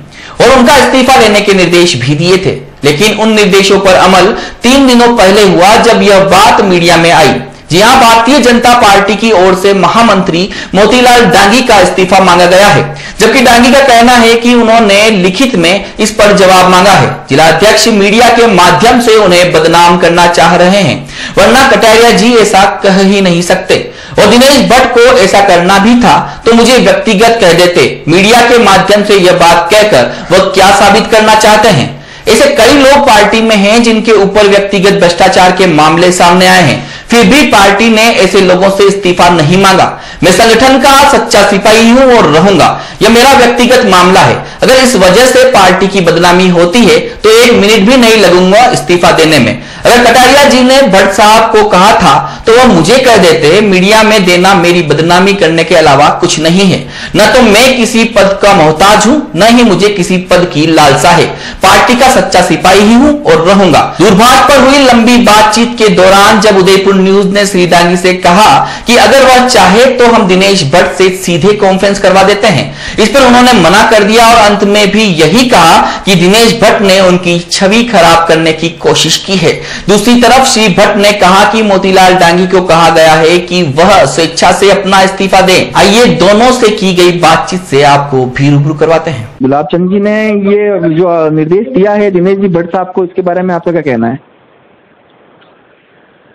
और उनका इस्तीफा लेने के निर्देश भी दिए थे। लेकिन उन निर्देशों पर अमल 3 दिनों पहले हुआ जब यह बात मीडिया में आई। जी हां, भारतीय जनता पार्टी की ओर से महामंत्री मोतीलाल डांगी का इस्तीफा मांगा गया है, जबकि डांगी का कहना है कि उन्होंने लिखित में इस पर जवाब मांगा है। जिलाध्यक्ष मीडिया के माध्यम से उन्हें बदनाम करना चाह रहे हैं, वरना कटारिया जी ऐसा कह ही नहीं सकते। और दिनेश भट्ट को ऐसा करना भी था तो मुझे व्यक्तिगत कह देते। मीडिया के माध्यम से यह बात कहकर वह क्या साबित करना चाहते हैं? ऐसे कई लोग पार्टी में हैं जिनके ऊपर व्यक्तिगत भ्रष्टाचार के मामले सामने आए हैं, फिर भी पार्टी ने ऐसे लोगों से इस्तीफा नहीं मांगा। मैं संगठन का सच्चा सिपाही हूं और रहूंगा, यह मेरा व्यक्तिगत मामला है। अगर इस वजह से पार्टी की बदनामी होती है तो 1 मिनट भी नहीं लगूंगा इस्तीफा देने में। अगर कटारिया जी ने भट्ट साहब को कहा था तो वह मुझे कह देते, मीडिया में देना मेरी बदनामी करने के अलावा कुछ नहीं है। न तो मैं किसी पद का मोहताज हूं, न ही मुझे किसी पद की लालसा है। पार्टी का सच्चा सिपाही ही हूं और रहूंगा। दूरभाष पर हुई लंबी बातचीत के दौरान जब उदयपुर न्यूज ने श्री डांगी से कहा कि अगर वह चाहे तो हम दिनेश भट्ट से सीधे कॉन्फ्रेंस करवा देते हैं, इस पर उन्होंने मना कर दिया और अंत में भी यही कहा कि दिनेश भट्ट ने उनकी छवि खराब करने की कोशिश की है। दूसरी तरफ श्री भट्ट ने कहा कि मोतीलाल डांगी को कहा गया है कि वह स्वेच्छा से अपना इस्तीफा दें। आइए दोनों से की गई बातचीत से आपको भी रूबरू करवाते हैं। गुलाब चंद जी ने ये जो निर्देश दिया है दिनेश जी भट्ट साहब को, इसके बारे में आपका क्या कहना है?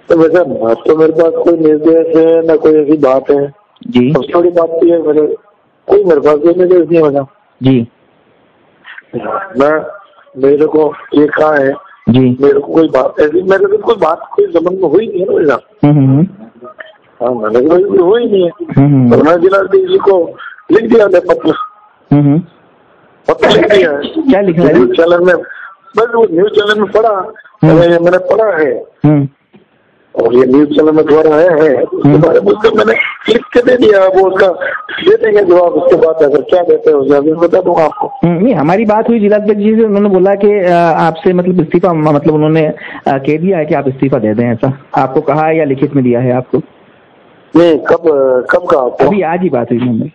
तो वैसे बात तो मेरे पास कोई निर्देश है ना कोई ऐसी बात है जी। सबसे बड़ी बात तो है मेरे पास कोई निर्देश नहीं बना जी। मैं मेरे को ये कहा है जी, मेरे को कोई बात ऐसी मेरे को कोई बात कोई संबंध में हुई नहीं है ना मेरा। हाँ, मैंने कोई हुई नहीं है। तो मैं जिलाधीश को लिख दिया है पत्र लिख दिया है। क्या लिखा है? न्यूज चैनल में, बस वो न्यूज चैनल में पढ़ा, मैंने पढ़ा है और ये न्यूज चैनल में द्वारा है उसके बारे में उसको मैंने लिख के दे दिया। वो उसका दे देंगे जवाब, उसके बाद अगर क्या देते हैं उसे बता दूंगा आपको। नहीं, हमारी बात हुई जिलाध्यक्ष जी से, उन्होंने बोला कि आपसे मतलब इस्तीफा, मतलब उन्होंने कह दिया है कि आप इस्तीफा दे दें। ऐसा आपको कहा है या लिखित में दिया है आपको? नहीं, कब कहा आपको? अभी आज ही बात हुई उन्होंने।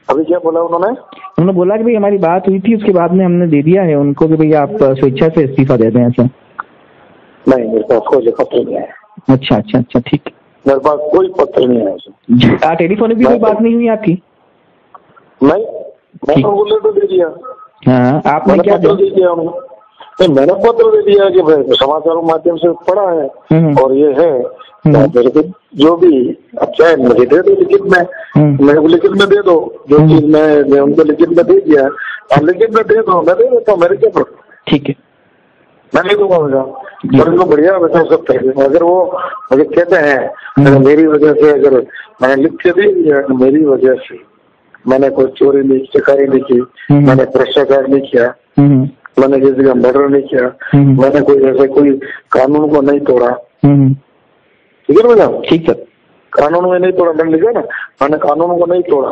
अभी क्या बोला उन्होंने बोला कि भाई हमारी बात हुई थी, उसके बाद में हमने दे दिया है उनको कि भाई आप स्वेच्छा से इस्तीफा दे दें। ऐसा नहीं, मेरे पास कोई पत्र नहीं है। अच्छा अच्छा अच्छा, ठीक है। मेरे पास कोई पत्र नहीं है। टेलीफोन भी कोई बात नहीं हुई आपकी? नहीं, मैंने बोले तो दे दिया। हाँ, आपने क्या पत्र दे दिया? मैंने पत्र दे दिया कि भाई समाचारों माध्यम से पढ़ा है और ये है मेरे को जो भी अब चाहे मुझे दे दो लिखित में, मेरे को लिखित में दे दो जो चीज मैं उनको लिखित में दे दिया, आप लिखित में दे दो, मैं दे देता हूँ। मेरे क्या पड़, ठीक है, मैं नहीं दूंगा मुझे और इनको बढ़िया बता सकते हैं। अगर वो मुझे कहते हैं अगर मेरी वजह से, अगर मैंने लिख के दे दिया मेरी वजह से मैंने कोई चोरी नहीं, चकारी नहीं की, मैंने भ्रष्टाचार नहीं किया, मैंने किसी का मर्डर नहीं किया, मैंने कोई ऐसे कोई कानून को नहीं तोड़ा, ठीक है ना भैया? ठीक है, कानून में नहीं तोड़ा, मैंने लिखा ना, मैंने कानून को नहीं तोड़ा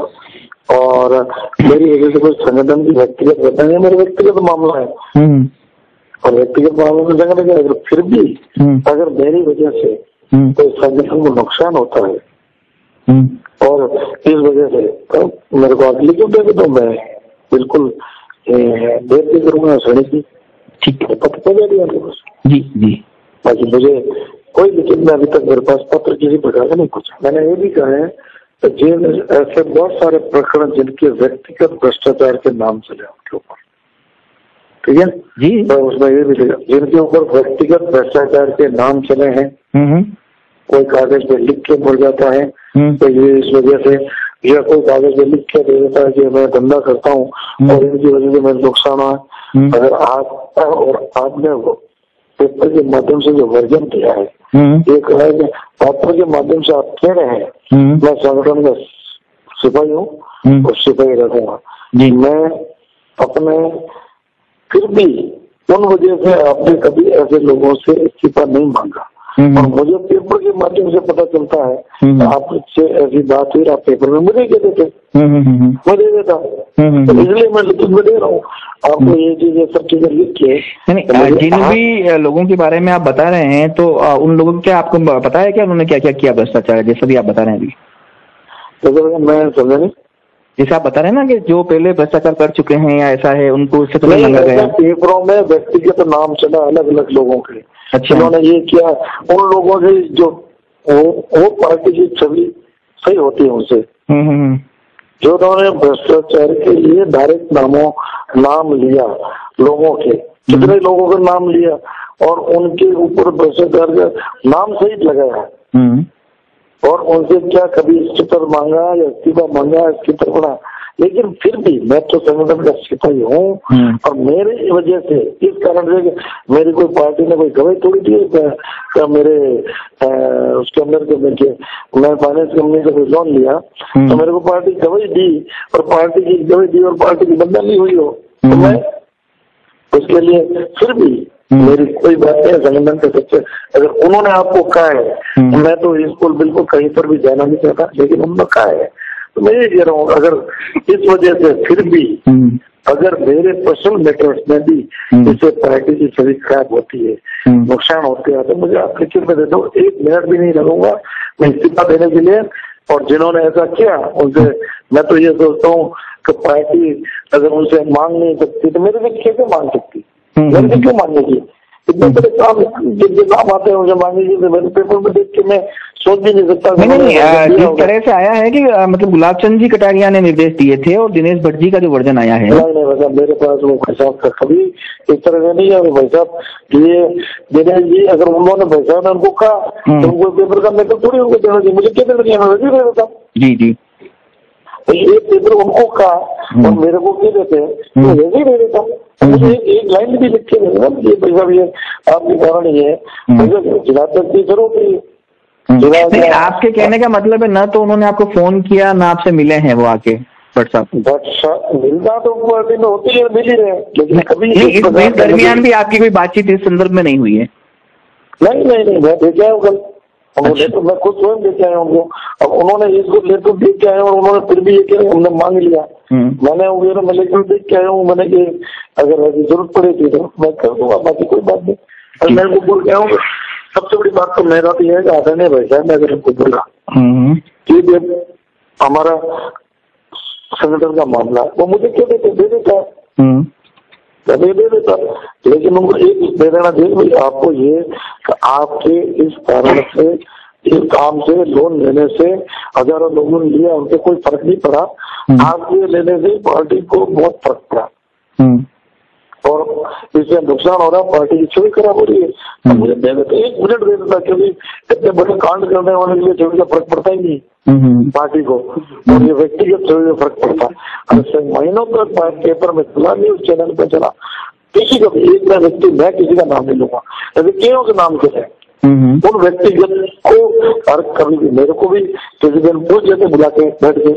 और मेरी वजह से कोई संगठन की व्यक्तिगत घटना है, मेरा व्यक्तिगत मामला है और व्यक्तिगत मामले में संगठन अगर फिर भी अगर मेरी वजह से कोई संगठन को नुकसान होता है और इस वजह से तो मेरे को आगे लिखित दे तो मैं बिल्कुल देर भी करूंगा सड़े की। ठीक है, पत्र दे दिया जी जी। बाकी मुझे कोई लिखित में अभी तक मेरे पास पत्र किसी प्रकार का नहीं कुछ। मैंने ये भी कहा है तो जिन ऐसे बहुत सारे प्रकरण जिनके व्यक्तिगत भ्रष्टाचार के नाम चले उनके ऊपर, ठीक है जी, तो उसमें ये भी लिखा जिनके ऊपर व्यक्तिगत भ्रष्टाचार के नाम चले हैं, कोई कागज पे लिख के मर जाता है तो ये इस वजह से, या कोई कागज पे लिख के दे देता है कि मैं धंधा करता हूँ और इनकी वजह से मेरा नुकसान हुआ। अगर आप और आपने वो पेपर के माध्यम से जो वर्जन किया है, ये कहा है कि पेपर के माध्यम से आप कह रहे हैं मैं संगठन का सिपाही हूँ और सिपाही रहूंगा। मैं अपने फिर भी उन वजह से आपने कभी ऐसे लोगों से इस्तीफा नहीं मांगा और मुझे पेपर के माध्यम से पता चलता है आपसे ऐसी बात हुई, आप पेपर में मुझे कह देते, मैं दे देता हूँ, तो इसलिए मैं लिखित में दे रहा हूँ आपको ये चीजें सब चीजें लिख के। जिन भी लोगों के बारे में आप बता रहे हैं तो उन लोगों को क्या आपको पता है क्या उन्होंने क्या क्या किया भ्रष्टाचार, जैसा भी आप बता रहे हैं अभी? तो मैं समझा नहीं, जैसे आप बता रहे हैं ना कि जो पहले भ्रष्टाचार कर चुके हैं या ऐसा है उनको उससे तो नहीं मांगा गया। पेपरों में व्यक्तिगत नाम चला अलग अलग लोगों के। अच्छा, उन्होंने ये किया, उन लोगों से जो वो पार्टी की छवि सही होती है उनसे, जो उन्होंने भ्रष्टाचार के लिए डायरेक्ट नाम लिया लोगों के, कितने लोगों का नाम लिया और उनके ऊपर भ्रष्टाचार का नाम सहित लगाया और उनसे क्या कभी इस्तीफा मांगा या इस्तीफा मांगा, इस्तीफा पड़ा, लेकिन फिर भी मैं तो संगठन का सिपाही हूँ और मेरे वजह से इस कारण से मेरी कोई पार्टी ने कोई गवाही थोड़ी दी है मेरे उसके अंदर के मैं फाइनेंस कंपनी से कोई लोन लिया तो मेरे को पार्टी गवाही दी और पार्टी की गवाही दी और पार्टी की बदनामी हुई हो तो मैं उसके लिए फिर भी मेरी कोई बात नहीं है संगठन के सच्चे। अगर उन्होंने आपको कहा है मैं तो स्कूल बिल्कुल कहीं पर भी जाना नहीं चाहता, लेकिन उन्होंने कहा है तो मैं ये कह रहा हूँ अगर इस वजह से फिर भी अगर मेरे पर्सनल मैटर्स में भी इससे पार्टी की छवि खराब होती है, नुकसान होते हैं, तो मुझे आप लिखित में दे दो, 1 मिनट भी नहीं लगूंगा मैं इस्तीफा देने के लिए। और जिन्होंने ऐसा किया उनसे मैं तो ये सोचता हूँ कि पार्टी अगर उनसे मांग नहीं सकती तो मेरे से कैसे मांग सकती, मेरे से क्यों मांगेगी? इतने बड़े काम जिनके काम आते हैं उसे मांगेगी तो मेरे पेपर में देख के मैं सोच भी नहीं सकता। नहीं, इस तरह से आया है कि मतलब गुलाब चंद जी कटारिया ने निर्देश दिए थे और दिनेश भट्ट जी का जो वर्जन आया है नहीं भाई साहब मेरे पास वो भाई साहब का कभी इस तरह से नहीं है भाई साहब। ये दिनेश जी अगर उन्होंने भाई साहब ने उनको कहा तो उनको पेपर का मेरे थोड़ी उनको देना चाहिए, मुझे क्या देना चाहिए, मैं वैसे दे देता। जी जी ये पेपर उनको कहा और मेरे को क्या देते हैं मैं वैसे ही दे देता हूँ। मुझे एक लाइन भी लिख के देना ये भाई साहब ये आपके कारण ही है जिला तक की जरूरत है। नहीं, आपके कहने का मतलब है ना तो उन्होंने आपको फोन किया ना आपसे मिले हैं वो आके भट्ट साहब? मिलना तो दिन होती है, मिल ही रहे, लेकिन कभी इस दरमियान भी आपकी कोई बातचीत इस संदर्भ में नहीं हुई है? नहीं मैं देखे आया हूँ कल, तो मैं खुद स्वयं देखे आया उनको। अब उन्होंने इसको लेटर देख के आया और उन्होंने फिर भी ये कह हमने मांग लिया, मैंने वगैरह मैं लेटर देख के आया हूँ, मैंने कि अगर ऐसी जरूरत पड़ेगी तो मैं कर दूंगा, बाकी कोई बात नहीं। और मैं उनको बोल के आया हूँ सबसे बड़ी बात तो मेरा भी है कि आदरणीय भाई साहब मैं अगर उनको बोला कि हमारा संगठन का मामला वो मुझे क्या देते दे देता दे देता, लेकिन उनको एक दे देना चाहिए भाई आपको ये कि आपके इस कारण से इस काम से लोन लेने से हजारों लोगों ने लिया उनसे कोई फर्क नहीं पड़ा, आपके लेने से पार्टी को बहुत फर्क पड़ा और इससे नुकसान हो रहा है, पार्टी की छवि खराब हो रही है। तो मुझे दे देते 1 मिनट दे देता क्योंकि इतने बड़े कांड करने वाले के लिए छवि का फर्क पड़ता ही नहीं पार्टी को और ये व्यक्तिगत छवि का फर्क पड़ता है। महीनों तक पेपर में चला नहीं, उस चैनल पर चला, किसी का भी एक व्यक्ति मैं किसी का नाम नहीं लूंगा, क्यों के नाम के उन व्यक्तिगत को हर कभी भी मेरे को भी किसी दिन पूछ लेते बुला के बैठ के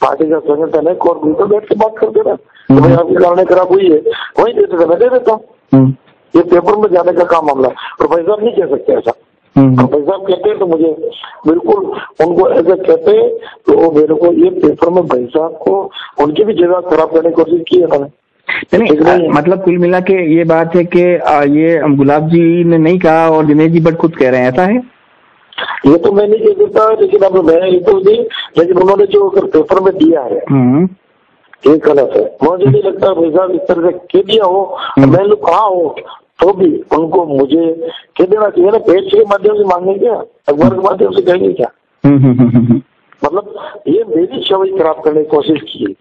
पार्टी का संगठन है और बिल्कुल बैठ के बात कर देना तो भाई आपकी कारण खराब हुई है वही दे देता मैं दे देता हूँ। ये पेपर में जाने का काम मामला और भाई साहब नहीं कह सकते ऐसा, भाई साहब कहते हैं तो मुझे बिल्कुल उनको ऐसा कहते हैं तो मेरे को ये पेपर में भाई साहब को उनकी भी जगह खराब करने की कोशिश की है मैंने। नहीं, मतलब कुल मिला के ये बात है कि ये गुलाब जी ने नहीं कहा और दिनेश जी भट्ट खुद कह रहे हैं, ऐसा है? ये तो मैं नहीं कह सकता, लेकिन अब मैं ये तो नहीं, लेकिन उन्होंने जो पेपर में दिया है ये गलत है। मुझे नहीं लगता भाई साहब इस तरह से कह दिया हो, मैं लोग कहा हो तो भी उनको मुझे कह देना चाहिए ना, पेज के माध्यम से मांगने क्या, अखबार के माध्यम से कहेंगे क्या? मतलब ये मेरी छवि खराब करने की कोशिश की,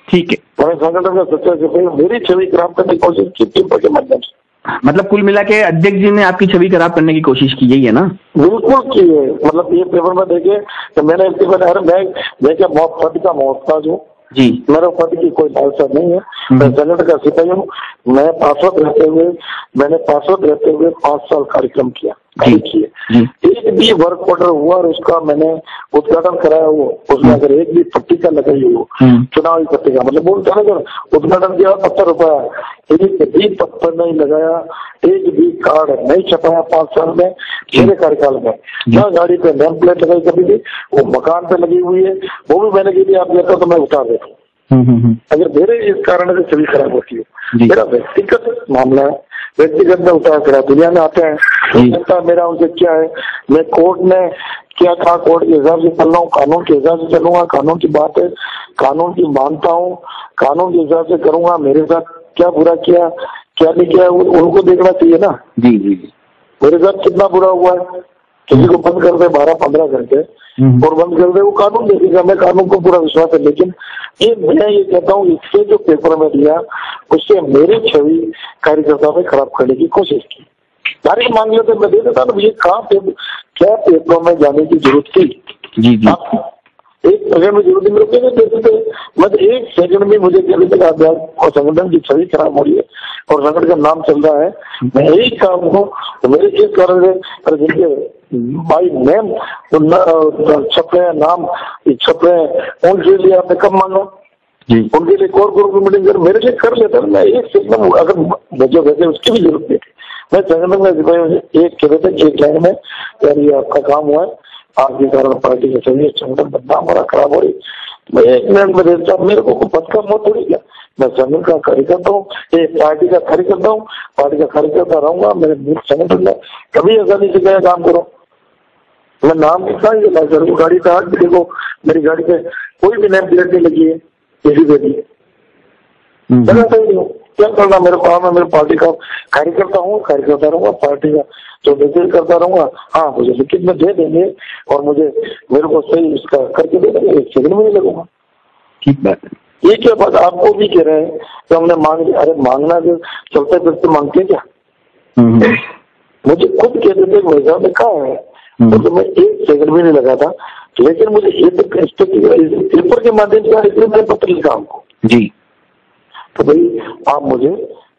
ठीक है, मैंने संगठन का सच्चा सिपाही मेरी छवि खराब करने की कोशिश की पेपर के माध्यम से। मतलब कुल मिला के अध्यक्ष जी ने आपकी छवि खराब करने की कोशिश की, यही है ना? बिल्कुल की है, मतलब ये पेपर में देखे तो मैंने मैं क्या पद का मोहताज हूँ जी, मेरा पद की कोई लालसा नहीं है, मैं संगठन का सिपाही हूँ। मैं पार्षद रहते हुए 5 साल कार्यक्रम किया, एक भी वर्क ऑर्डर हुआ और उसका मैंने उद्घाटन कराया हुआ, उसमें अगर एक भी पट्टिका लगाई हो चुनावी पट्टिका, मतलब बोलते हैं अगर उद्घाटन किया पत्थर रुपया, एक भी पत्थर नहीं लगाया, एक भी कार्ड नहीं छपाया 5 साल में मेरे कार्यकाल में, न गाड़ी पे नेम प्लेट लगाई कभी भी, वो मकान पे लगी हुई है वो भी मैंने कभी आप देता तो मैं उतार देता हूँ। अगर मेरे इस कारण से छवि खराब होती है, मेरा व्यक्तिगत मामला है, व्यक्तिगत में उतार चढ़ा दुनिया में आते हैं, मेरा उनसे क्या है, मैं कोर्ट में क्या कहा कोर्ट के हिसाब से चल रहा हूँ, कानून के हिसाब से चलूंगा, कानून की बात है, कानून की मानता हूँ, कानून के हिसाब से करूंगा, मेरे साथ क्या बुरा किया क्या नहीं किया उनको देखना चाहिए ना। जी जी, मेरे साथ कितना बुरा हुआ है, किसी को बंद कर दे 12-15 घंटे और बंद कर दे वो कानून देखेगा, मैं कानून को पूरा विश्वास है, लेकिन मैं ये कहता हूँ इससे जो पेपर में दिया उससे मेरी छवि कार्यकर्ता में खराब करने की कोशिश की। तारीख मांग लेते मैं दे देता ना, ये क्या पेपर में जाने की जरूरत थी? जी जी, एक सेकंड में जरूरत नहीं रुकेंगे देते मतलब एक सेकंड में मुझे कहने लगा और संगठन की छवि खराब हो रही है और संगठन का नाम चल रहा है। मैं यही काम हूँ तो मेरे इस कारण से जिनके बाई नेम छप रहे हैं, नाम छप रहे हैं, उनके लिए आपने कब मांगा जी? उनके लिए कोर ग्रुप मीटिंग कर मेरे लिए कर लेता मैं एक सेकंड अगर भेजो भेजे उसकी भी जरूरत नहीं थी। मैं संगठन का सिपाही एक कह रहे थे एक लाइन में यार ये आपका काम हुआ है, आपके कारण पार्टी का सभी संगठन बदनाम हो रहा, खराब हो रही। मैं एक मिनट में देता मेरे को पद का मौत थोड़ी क्या, मैं संगठन का कार्यकर्ता हूँ, एक पार्टी का कार्यकर्ता हूँ, पार्टी का कार्यकर्ता रहूंगा। मेरे संगठन में कभी ऐसा नहीं सिखाया काम करो। मैं नाम भी कहा करूँ गाड़ी का हाथ भी देखो, मेरी गाड़ी पे कोई भी नेम प्लेट नहीं लगी है किसी पे भी। क्या करना मेरे काम है, मेरे पार्टी का कार्यकर्ता हूँ, कार्यकर्ता रहूंगा, पार्टी का जो डिसाइड करता रहूंगा। हाँ मुझे लिखित में दे देंगे और मुझे मेरे को सही इसका करके दे देंगे, एक सेकंड में नहीं लगूंगा। ठीक बात है। ये क्या बात आपको भी कह रहे हैं कि हमने मांग लिया? अरे मांगना जो चलते फिरते मांगते क्या? मुझे खुद कहते थे भाई साहब ने कहा है तो मैं एक सेकंड भी नहीं लगा था, लेकिन मुझे पेपर के माध्यम से इसलिए मैंने पत्र लिखा आपको जी। तो भाई आप मुझे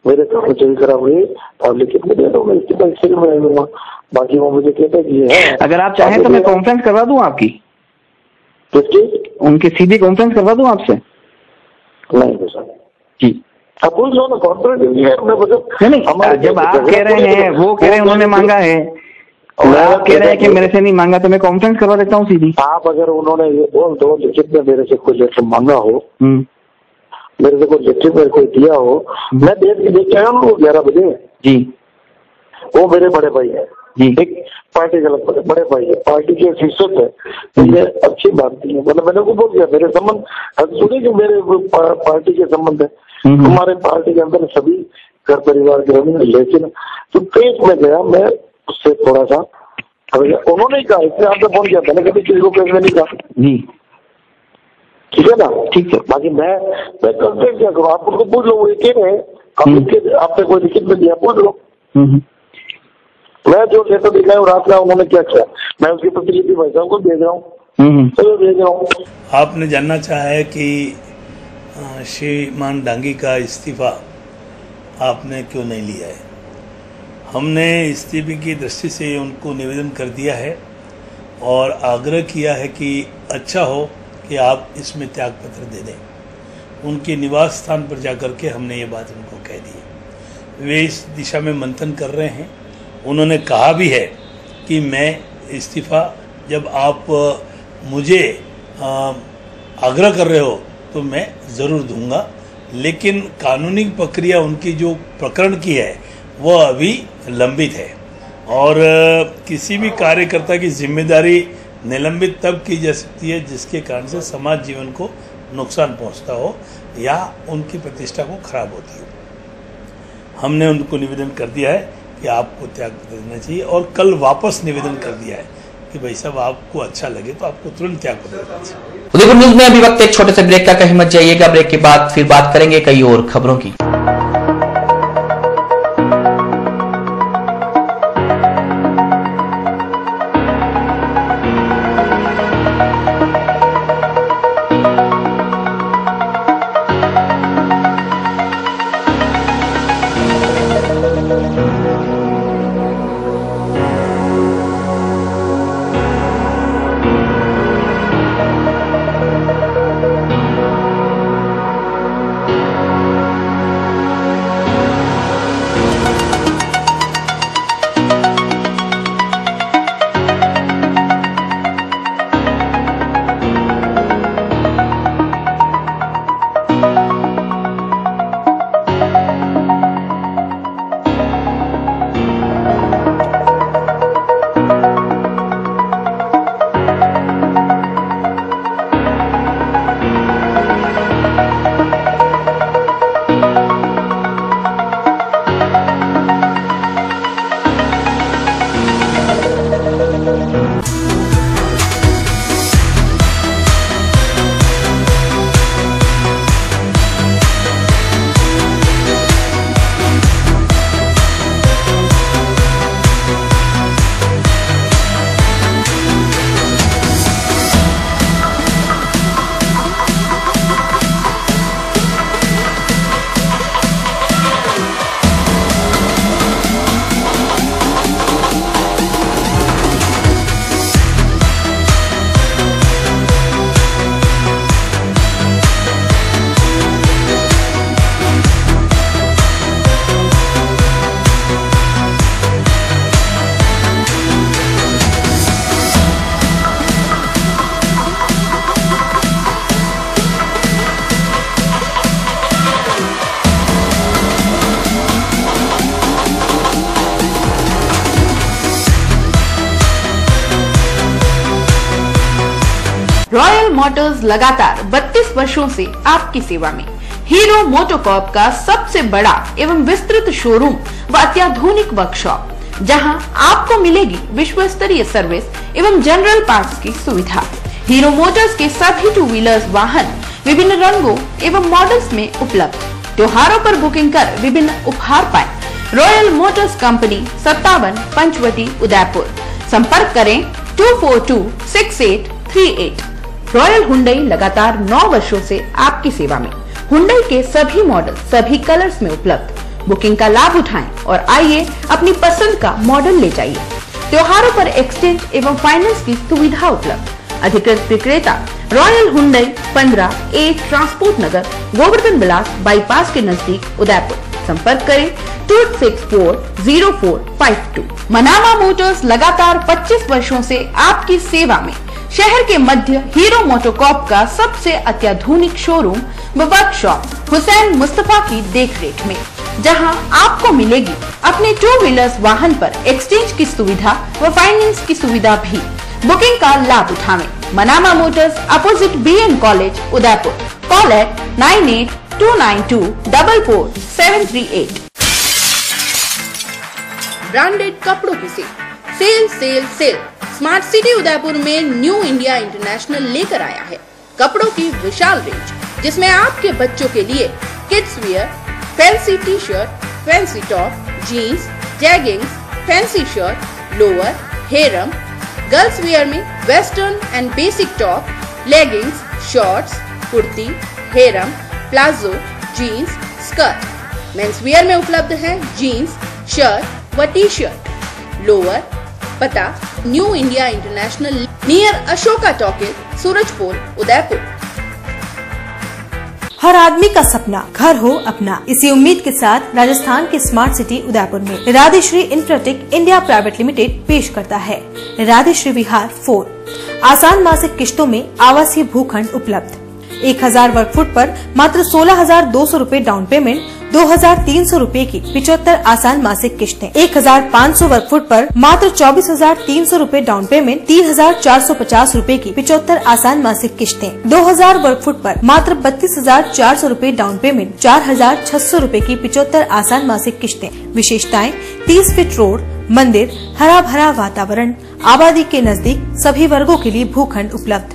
मेरे काम चोरी खराब हुई और लिखित में दे दो, मैं इसके बाद सेकंड में लूंगा। बाकी वो मुझे कहता है कि है अगर आप चाहें तो मैं कॉन्फ्रेंस करवा दूं आपकी, किसकी? उनकी सीधी कॉन्फ्रेंस करवा दूं आपसे? नहीं सर जी आप बोल रहे हो ना कॉन्फ्रेंस नहीं, जब आप कह रहे हैं वो कह रहे हैं उन्होंने मांगा है और आप कह रहे हैं कि मेरे से नहीं मांगा तो मैं कॉन्फ्रेंस करवा देता हूँ सीधी। आप अगर उन्होंने ये बोल दो लिखित में मेरे से कोई लेटर मांगा हो, मेरे से कोई लिखित में कोई दिया हो, मैं देख के आया हूँ 11 बजे जी। वो मेरे बड़े भाई है जी, एक पार्टी का बड़े भाई है, पार्टी के शीर्षक है, तो ये अच्छी बात नहीं है। मतलब मैंने को बोल दिया मेरे संबंध सुनिए कि मेरे पार्टी के संबंध है, हमारे पार्टी के अंदर सभी घर परिवार के रहे, लेकिन तो पेट में गया मैं उससे थोड़ा सा उन्होंने ही कहा, इसलिए आपने फोन किया, मैंने कभी किसी को पेट में नहीं कहा जी। ठीक है ना? ठीक है। बाकी मैं कंप्लेंट क्या करूँ? आप उनको पूछ लो, वो एक है आपने कोई लिखित में दिया, पूछ लो। मैं जो लेटर दिखाया रात का उन्होंने क्या किया, मैं उसकी प्रतिलिपि भाई साहब को भेज रहा हूँ, चलो भेज रहा हूँ। आपने जानना चाहा है कि श्रीमान डांगी का इस्तीफा आपने क्यों नहीं लिया है। हमने इस्तीफे की दृष्टि से उनको निवेदन कर दिया है और आग्रह किया है कि अच्छा हो कि आप इसमें त्यागपत्र दे दें। उनके निवास स्थान पर जाकर के हमने ये बात उनको कह दी है। वे इस दिशा में मंथन कर रहे हैं। उन्होंने कहा भी है कि मैं इस्तीफा जब आप मुझे आग्रह कर रहे हो तो मैं ज़रूर दूंगा, लेकिन कानूनी प्रक्रिया उनकी जो प्रकरण की है वो अभी लंबित है और किसी भी कार्यकर्ता की जिम्मेदारी निलंबित तब की जा सकती है जिसके कारण से समाज जीवन को नुकसान पहुंचता हो या उनकी प्रतिष्ठा को खराब होती हो। हमने उनको निवेदन कर दिया है कि आपको त्याग देना चाहिए और कल वापस निवेदन कर दिया है कि भाई साहब आपको अच्छा लगे तो आपको तुरंत त्याग कर देना चाहिए। उदयपुर न्यूज में अभी वक्त एक छोटे से ब्रेक का, कहीं मत जाइएगा। ब्रेक के बाद फिर बात करेंगे कई और खबरों की। रॉयल मोटर्स लगातार 32 वर्षों से आपकी सेवा में। हीरो मोटोकॉर्प का सबसे बड़ा एवं विस्तृत शोरूम व अत्याधुनिक वर्कशॉप, जहां आपको मिलेगी विश्व स्तरीय सर्विस एवं जनरल पार्ट्स की सुविधा। हीरो मोटर्स के सभी 2 व्हीलर्स वाहन विभिन्न रंगों एवं मॉडल्स में उपलब्ध। त्योहारों पर बुकिंग कर विभिन्न उपहार पाएं। Royal Motors company 57 Panchvati Udaipur. संपर्क करें 2426838। रॉयल हुंडई लगातार 9 वर्षों से आपकी सेवा में। हुंडई के सभी मॉडल सभी कलर्स में उपलब्ध। बुकिंग का लाभ उठाएं और आइए अपनी पसंद का मॉडल ले जाइए। त्योहारों पर एक्सचेंज एवं फाइनेंस की सुविधा उपलब्ध। अधिकृत विक्रेता रॉयल हुंडई 15A ट्रांसपोर्ट नगर, गोवर्धन विलास बाईपास के नजदीक उदयपुर। संपर्क करें 2640452। मनामा मोटर्स लगातार 25 वर्षों से आपकी सेवा में। शहर के मध्य हीरो मोटोकॉर्प का सबसे अत्याधुनिक शोरूम व वर्कशॉप हुसैन मुस्तफा की देखरेख में, जहां आपको मिलेगी अपने 2 व्हीलर्स वाहन पर एक्सचेंज की सुविधा व फाइनेंस की सुविधा भी। बुकिंग का लाभ उठावें। Manama motors opposite BN college Udaipur. Call at 9829244738। Branded कपड़ों की sale sale smart city Udaipur में न्यू इंडिया इंटरनेशनल लेकर आया है कपड़ों की विशाल रेंज, जिसमें आपके बच्चों के लिए kids wear, fancy t-shirt, fancy top, jeans, jeggings, fancy shirt, lower, harem. Girls wear में western and basic top, leggings, shorts, kurti, harem, palazzo, jeans, skirt. Men's wear में उपलब्ध है जीन्स, शर्ट व टी-शर्ट, लोअर। पता new India international near Ashoka talkies, Surajpur, Udaipur. हर आदमी का सपना घर हो अपना। इसी उम्मीद के साथ राजस्थान के स्मार्ट सिटी उदयपुर में राधेश्री इंफ्राटेक इंडिया प्राइवेट लिमिटेड पेश करता है राधेश्री विहार 4। आसान मासिक किश्तों में आवासीय भूखंड उपलब्ध। 1000 वर्ग फुट पर मात्र 16,200 रूपए डाउन पेमेंट, 2,300 रूपए की 75 आसान मासिक किश्तें। 1,500 वर्ग फुट पर मात्र 24,300 रूपए डाउन पेमेंट, 3,450 रूपए की 75 आसान मासिक किश्तें। 2,000 वर्ग फुट पर मात्र 32,400 रूपए डाउन पेमेंट, 4,600 रूपए की 75 आसान मासिक किश्तें। विशेषताएं 30 फीट रोड, मंदिर, हरा भरा वातावरण, आबादी के नजदीक सभी वर्गों के लिए भूखंड उपलब्ध।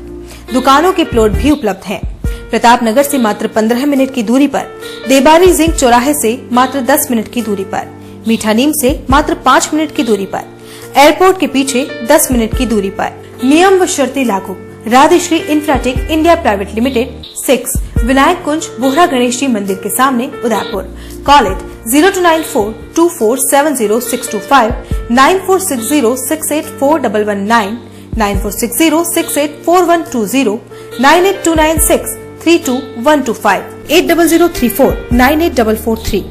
दुकानों के प्लॉट भी उपलब्ध हैं। प्रताप नगर से मात्र 15 मिनट की दूरी पर, देबारी जिंक चौराहे से मात्र 10 मिनट की दूरी पर, मीठा नीम से मात्र 5 मिनट की दूरी पर, एयरपोर्ट के पीछे 10 मिनट की दूरी पर। नियम व शर्तें लागू। Radheshree infratech India private limited 6 Vinayak Kunj, Bohra Ganesh ji मंदिर के सामने उदयपुर। Call it 0294247065, 9460684119, 9460684120, 9829632125, 8003498443।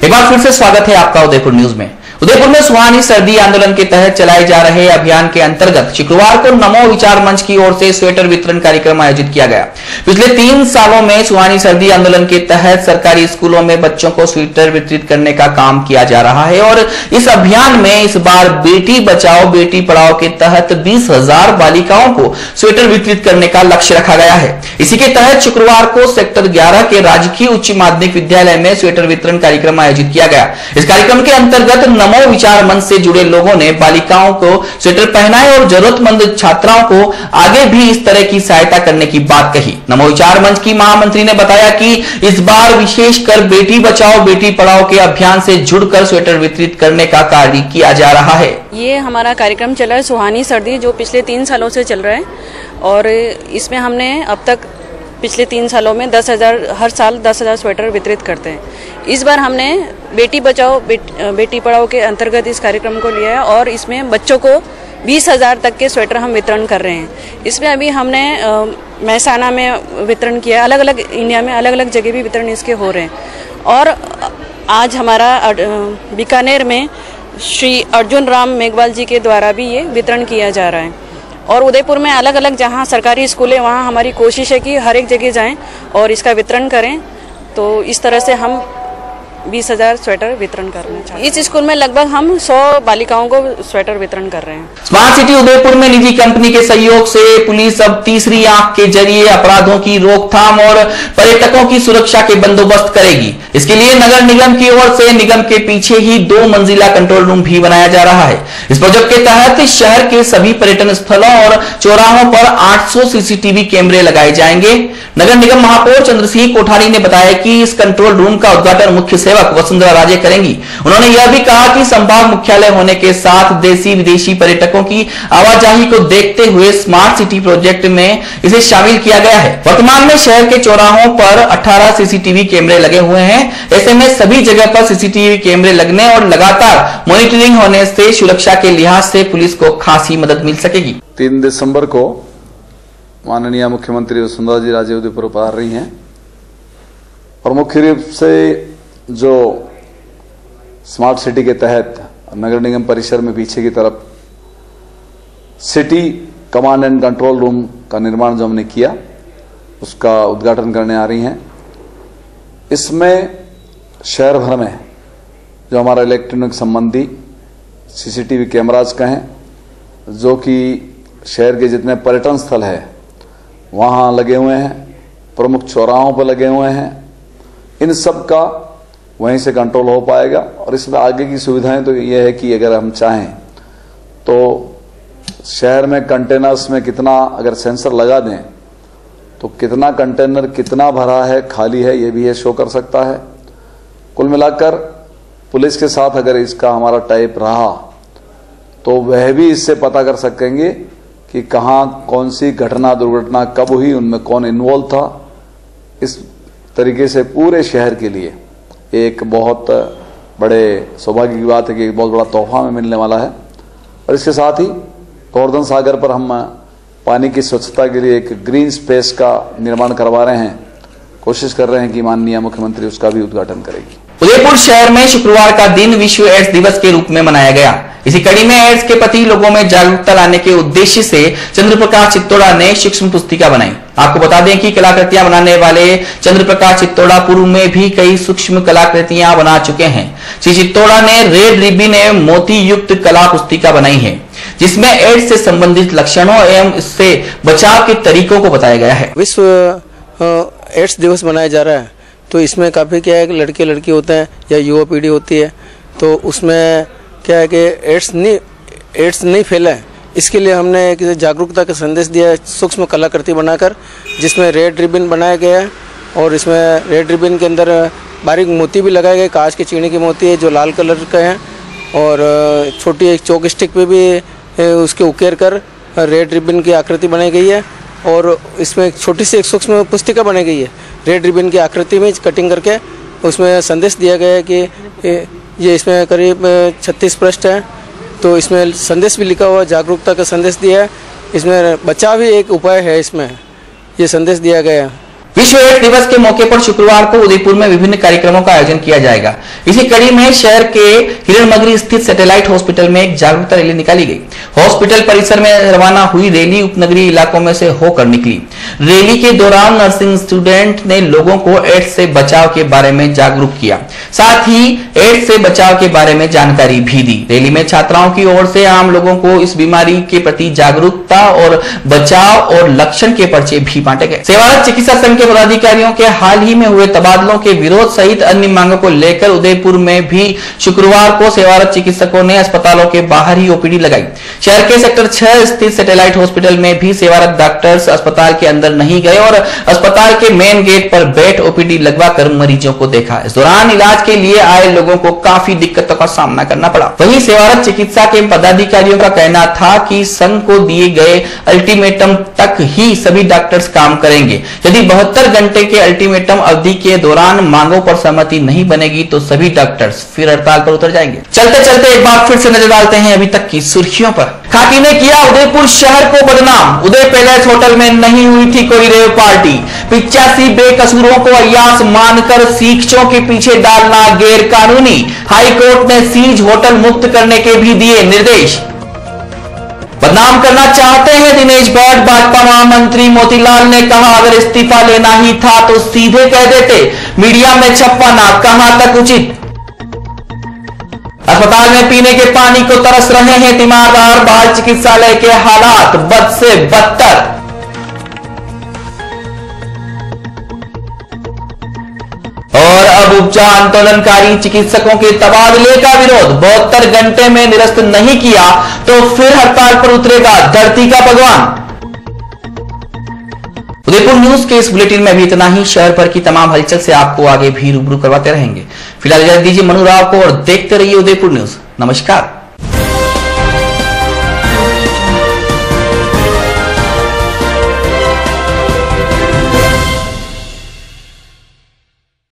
एक बार फिर से स्वागत है आपका उदयपुर न्यूज में। उदयपुर में सुहानी सर्दी आंदोलन के तहत चलाए जा रहे अभियान के अंतर्गत शुक्रवार को नमो विचार मंच की ओर से स्वेटर वितरण कार्यक्रम आयोजित किया गया। पिछले 3 सालों में सुहानी सर्दी आंदोलन के तहत सरकारी स्कूलों में बच्चों को स्वेटर वितरित करने का काम किया जा रहा है और इस अभियान में इस बार बेटी बचाओ बेटी पढ़ाओ के तहत 20,000 बालिकाओं को स्वेटर वितरित करने का लक्ष्य रखा गया है। इसी के तहत शुक्रवार को सेक्टर 11 के राजकीय उच्च माध्यमिक विद्यालय में स्वेटर वितरण कार्यक्रम आयोजित किया गया। इस कार्यक्रम के अंतर्गत नमो विचार मंच से जुड़े लोगों ने बालिकाओं को स्वेटर पहनाए और जरूरतमंद छात्राओं को आगे भी इस तरह की सहायता करने की बात कही। नमो विचार मंच की महामंत्री ने बताया कि इस बार विशेषकर बेटी बचाओ बेटी पढ़ाओ के अभियान से जुड़कर स्वेटर वितरित करने का कार्य किया जा रहा है। ये हमारा कार्यक्रम चला है सुहानी सर्दी, जो पिछले 3 सालों से चल रहा है और इसमें हमने अब तक पिछले 3 सालों में 10,000 हर साल 10,000 स्वेटर वितरित करते हैं। इस बार हमने बेटी बचाओ बेटी पढ़ाओ के अंतर्गत इस कार्यक्रम को लिया है और इसमें बच्चों को 20,000 तक के स्वेटर हम वितरण कर रहे हैं। इसमें अभी हमने महसाना में वितरण किया, अलग अलग इंडिया में अलग अलग जगह भी वितरण इसके हो रहे हैं और आज हमारा बीकानेर में श्री अर्जुन राम मेघवाल जी के द्वारा भी ये वितरण किया जा रहा है और उदयपुर में अलग अलग जहाँ सरकारी स्कूल है वहाँ हमारी कोशिश है कि हर एक जगह जाएं और इसका वितरण करें। तो इस तरह से हम 20,000 स्वेटर वितरण करना चाहते हैं। इस स्कूल में लगभग हम 100 बालिकाओं को स्वेटर वितरण कर रहे हैं। स्मार्ट सिटी उदयपुर में निजी कंपनी के सहयोग से पुलिस अब तीसरी आंख के जरिए अपराधों की रोकथाम और पर्यटकों की सुरक्षा के बंदोबस्त करेगी। इसके लिए नगर निगम की ओर से निगम के पीछे ही 2 मंजिला कंट्रोल रूम भी बनाया जा रहा है। इस प्रोजेक्ट के तहत शहर के सभी पर्यटन स्थलों और चौराहों पर 800 सीसीटीवी कैमरे लगाए जाएंगे। नगर निगम महापौर चंद्रसिंह कोठारी ने बताया कि इस कंट्रोल रूम का उद्घाटन मुख्य सेवक वसुंधरा राजे करेंगी। उन्होंने यह भी कहा कि संभाग मुख्यालय होने के साथ देशी विदेशी पर्यटकों की आवाजाही को देखते हुए स्मार्ट सिटी प्रोजेक्ट में इसे शामिल किया गया है। वर्तमान में शहर के चौराहों पर 18 सीसीटीवी कैमरे लगे हुए हैं। ऐसे में सभी जगह पर सीसीटीवी कैमरे लगने और लगातार मॉनिटरिंग होने से सुरक्षा के लिहाज से पुलिस को खासी मदद मिल सकेगी। 3 दिसंबर को माननीय मुख्यमंत्री वसुंधरा जी राजे उदयपुर पधार रही हैं और मुख्य रूप से जो स्मार्ट सिटी के तहत नगर निगम परिसर में पीछे की तरफ city command and control room का निर्माण जो हमने किया उसका उद्घाटन करने आ रही हैं। इसमें शहर भर में जो हमारा इलेक्ट्रॉनिक संबंधी सीसीटीवी कैमराज का हैं, जो कि शहर के जितने पर्यटन स्थल है वहाँ लगे हुए हैं, प्रमुख चौराहों पर लगे हुए हैं, इन सब का वहीं से कंट्रोल हो पाएगा। और इसमें आगे की सुविधाएं तो ये है कि अगर हम चाहें तो शहर में कंटेनर्स में कितना अगर सेंसर लगा दें तो कितना कंटेनर कितना भरा है खाली है ये भी ये शो कर सकता है। कुल मिलाकर पुलिस के साथ अगर इसका हमारा टाइप रहा तो वह भी इससे पता कर सकेंगे कि कहाँ कौन सी घटना दुर्घटना कब हुई, उनमें कौन इन्वॉल्व था। इस तरीके से पूरे शहर के लिए एक बहुत बड़े सौभाग्य की बात है कि एक बहुत बड़ा तोहफा हमें मिलने वाला है। और इसके साथ ही गोवर्धन सागर पर हम पानी की स्वच्छता के लिए एक ग्रीन स्पेस का निर्माण करवा रहे हैं। कोशिश कर रहे हैं कि माननीय मुख्यमंत्री उसका भी उद्घाटन करेगी। उदयपुर शहर में शुक्रवार का दिन विश्व एड्स दिवस के रूप में मनाया गया। इसी कड़ी में एड्स के प्रति लोगों में जागरूकता लाने के उद्देश्य से चंद्रप्रकाश चित्तौड़ा ने सूक्ष्म पुस्तिका बनाई। आपको बता दें कि कलाकृतियां बनाने वाले चंद्रप्रकाश चित्तौड़ा पूर्व में भी कई सूक्ष्म कलाकृतियां बना चुके हैं। श्री चित्तौड़ा ने रेड रिबन एवं मोती युक्त कला पुस्तिका बनाई है, जिसमें एड्स से संबंधित लक्षणों एवं इससे बचाव के तरीकों को बताया गया है। विश्व एड्स दिवस मनाया जा रहा है, तो इसमें काफ़ी क्या है कि लड़के लड़की होते हैं या युवा पीढ़ी होती है, तो उसमें क्या है कि एड्स नहीं फैला है। इसके लिए हमने एक जागरूकता का संदेश दिया है सूक्ष्म कलाकृति बनाकर, जिसमें रेड रिबन बनाया गया है और इसमें रेड रिबन के अंदर बारीक मोती भी लगाए गए, कांच के चीनी के मोती है जो लाल कलर का है, और छोटी एक चौक स्टिक पे भी उसके उकेर कर रेड रिबन की आकृति बनाई गई है। और इसमें एक छोटी सी एक सूक्ष्म पुस्तिका बनाई गई है रेड रिबन की आकृति में कटिंग करके। उसमें संदेश दिया गया है कि ये इसमें करीब 36 पृष्ठ है, तो इसमें संदेश भी लिखा हुआ, जागरूकता का संदेश दिया है। इसमें बचाव भी एक उपाय है, इसमें ये संदेश दिया गया है। विश्व एड्स दिवस के मौके पर शुक्रवार को उदयपुर में विभिन्न कार्यक्रमों का आयोजन किया जाएगा। इसी कड़ी में शहर के हिरणमगरी स्थित सैटेलाइट हॉस्पिटल में एक जागरूकता रैली निकाली गई। हॉस्पिटल परिसर में रवाना हुई रैली उपनगरीय इलाकों में से होकर निकली। रैली के दौरान नर्सिंग स्टूडेंट ने लोगों को एड्स से बचाव के बारे में जागरूक किया, साथ ही एड्स से बचाव के बारे में जानकारी भी दी। रैली में छात्राओं की ओर से आम लोगों को इस बीमारी के प्रति जागरूकता और बचाव और लक्षण के पर्चे भी बांटे गए। सेवारत चिकित्सा संघ पदाधिकारियों के हाल ही में हुए तबादलों के विरोध सहित अन्य मांगों को लेकर उदयपुर में भी शुक्रवार को सेवारत चिकित्सकों ने अस्पतालों के बाहर ही ओपीडी लगाई। शहर के सेक्टर 6 स्थित सैटेलाइट हॉस्पिटल में भी सेवारत डॉक्टर्स अस्पताल के अंदर नहीं गए और अस्पताल के मेन गेट पर बैठ ओपीडी लगवाकर मरीजों को देखा। इस दौरान इलाज के लिए आए लोगों को काफी दिक्कतों का सामना करना पड़ा। वहीं सेवारत चिकित्सा के पदाधिकारियों का कहना था कि संघ को दिए गए अल्टीमेटम तक ही सभी डॉक्टर्स काम करेंगे। यदि 72 घंटे के अल्टीमेटम अवधि के दौरान मांगों पर सहमति नहीं बनेगी तो सभी डॉक्टर्स फिर हड़ताल पर उतर जाएंगे। चलते चलते एक बार फिर से नजर डालते हैं अभी तक की सुर्खियों पर। खाकी ने किया उदयपुर शहर को बदनाम। उदय पैलेस होटल में नहीं हुई थी कोई रेव पार्टी। 85 बेकसूरों को अय्यास मानकर सीखचों के पीछे डालना गैर कानूनी। हाईकोर्ट ने सीज होटल मुक्त करने के भी दिए निर्देश। बदनाम करना चाहते हैं दिनेश भट्ट। भाजपा महामंत्री मोतीलाल ने कहा, अगर इस्तीफा लेना ही था तो सीधे कह देते, मीडिया में छपवाना कहां तक उचित। अस्पताल में पीने के पानी को तरस रहे हैं तीमारदार। बाल चिकित्सालय के हालात बद से बदतर। और अब उपचार आंदोलनकारी चिकित्सकों के तबादले का विरोध। 72 घंटे में निरस्त नहीं किया तो फिर हड़ताल पर उतरेगा धरती का भगवान। उदयपुर न्यूज के इस बुलेटिन में भी इतना ही। शहर भर की तमाम हलचल से आपको आगे भी रूबरू करवाते रहेंगे। फिलहाल इजाजत दीजिए मनु राव को और देखते रहिए उदयपुर न्यूज। नमस्कार।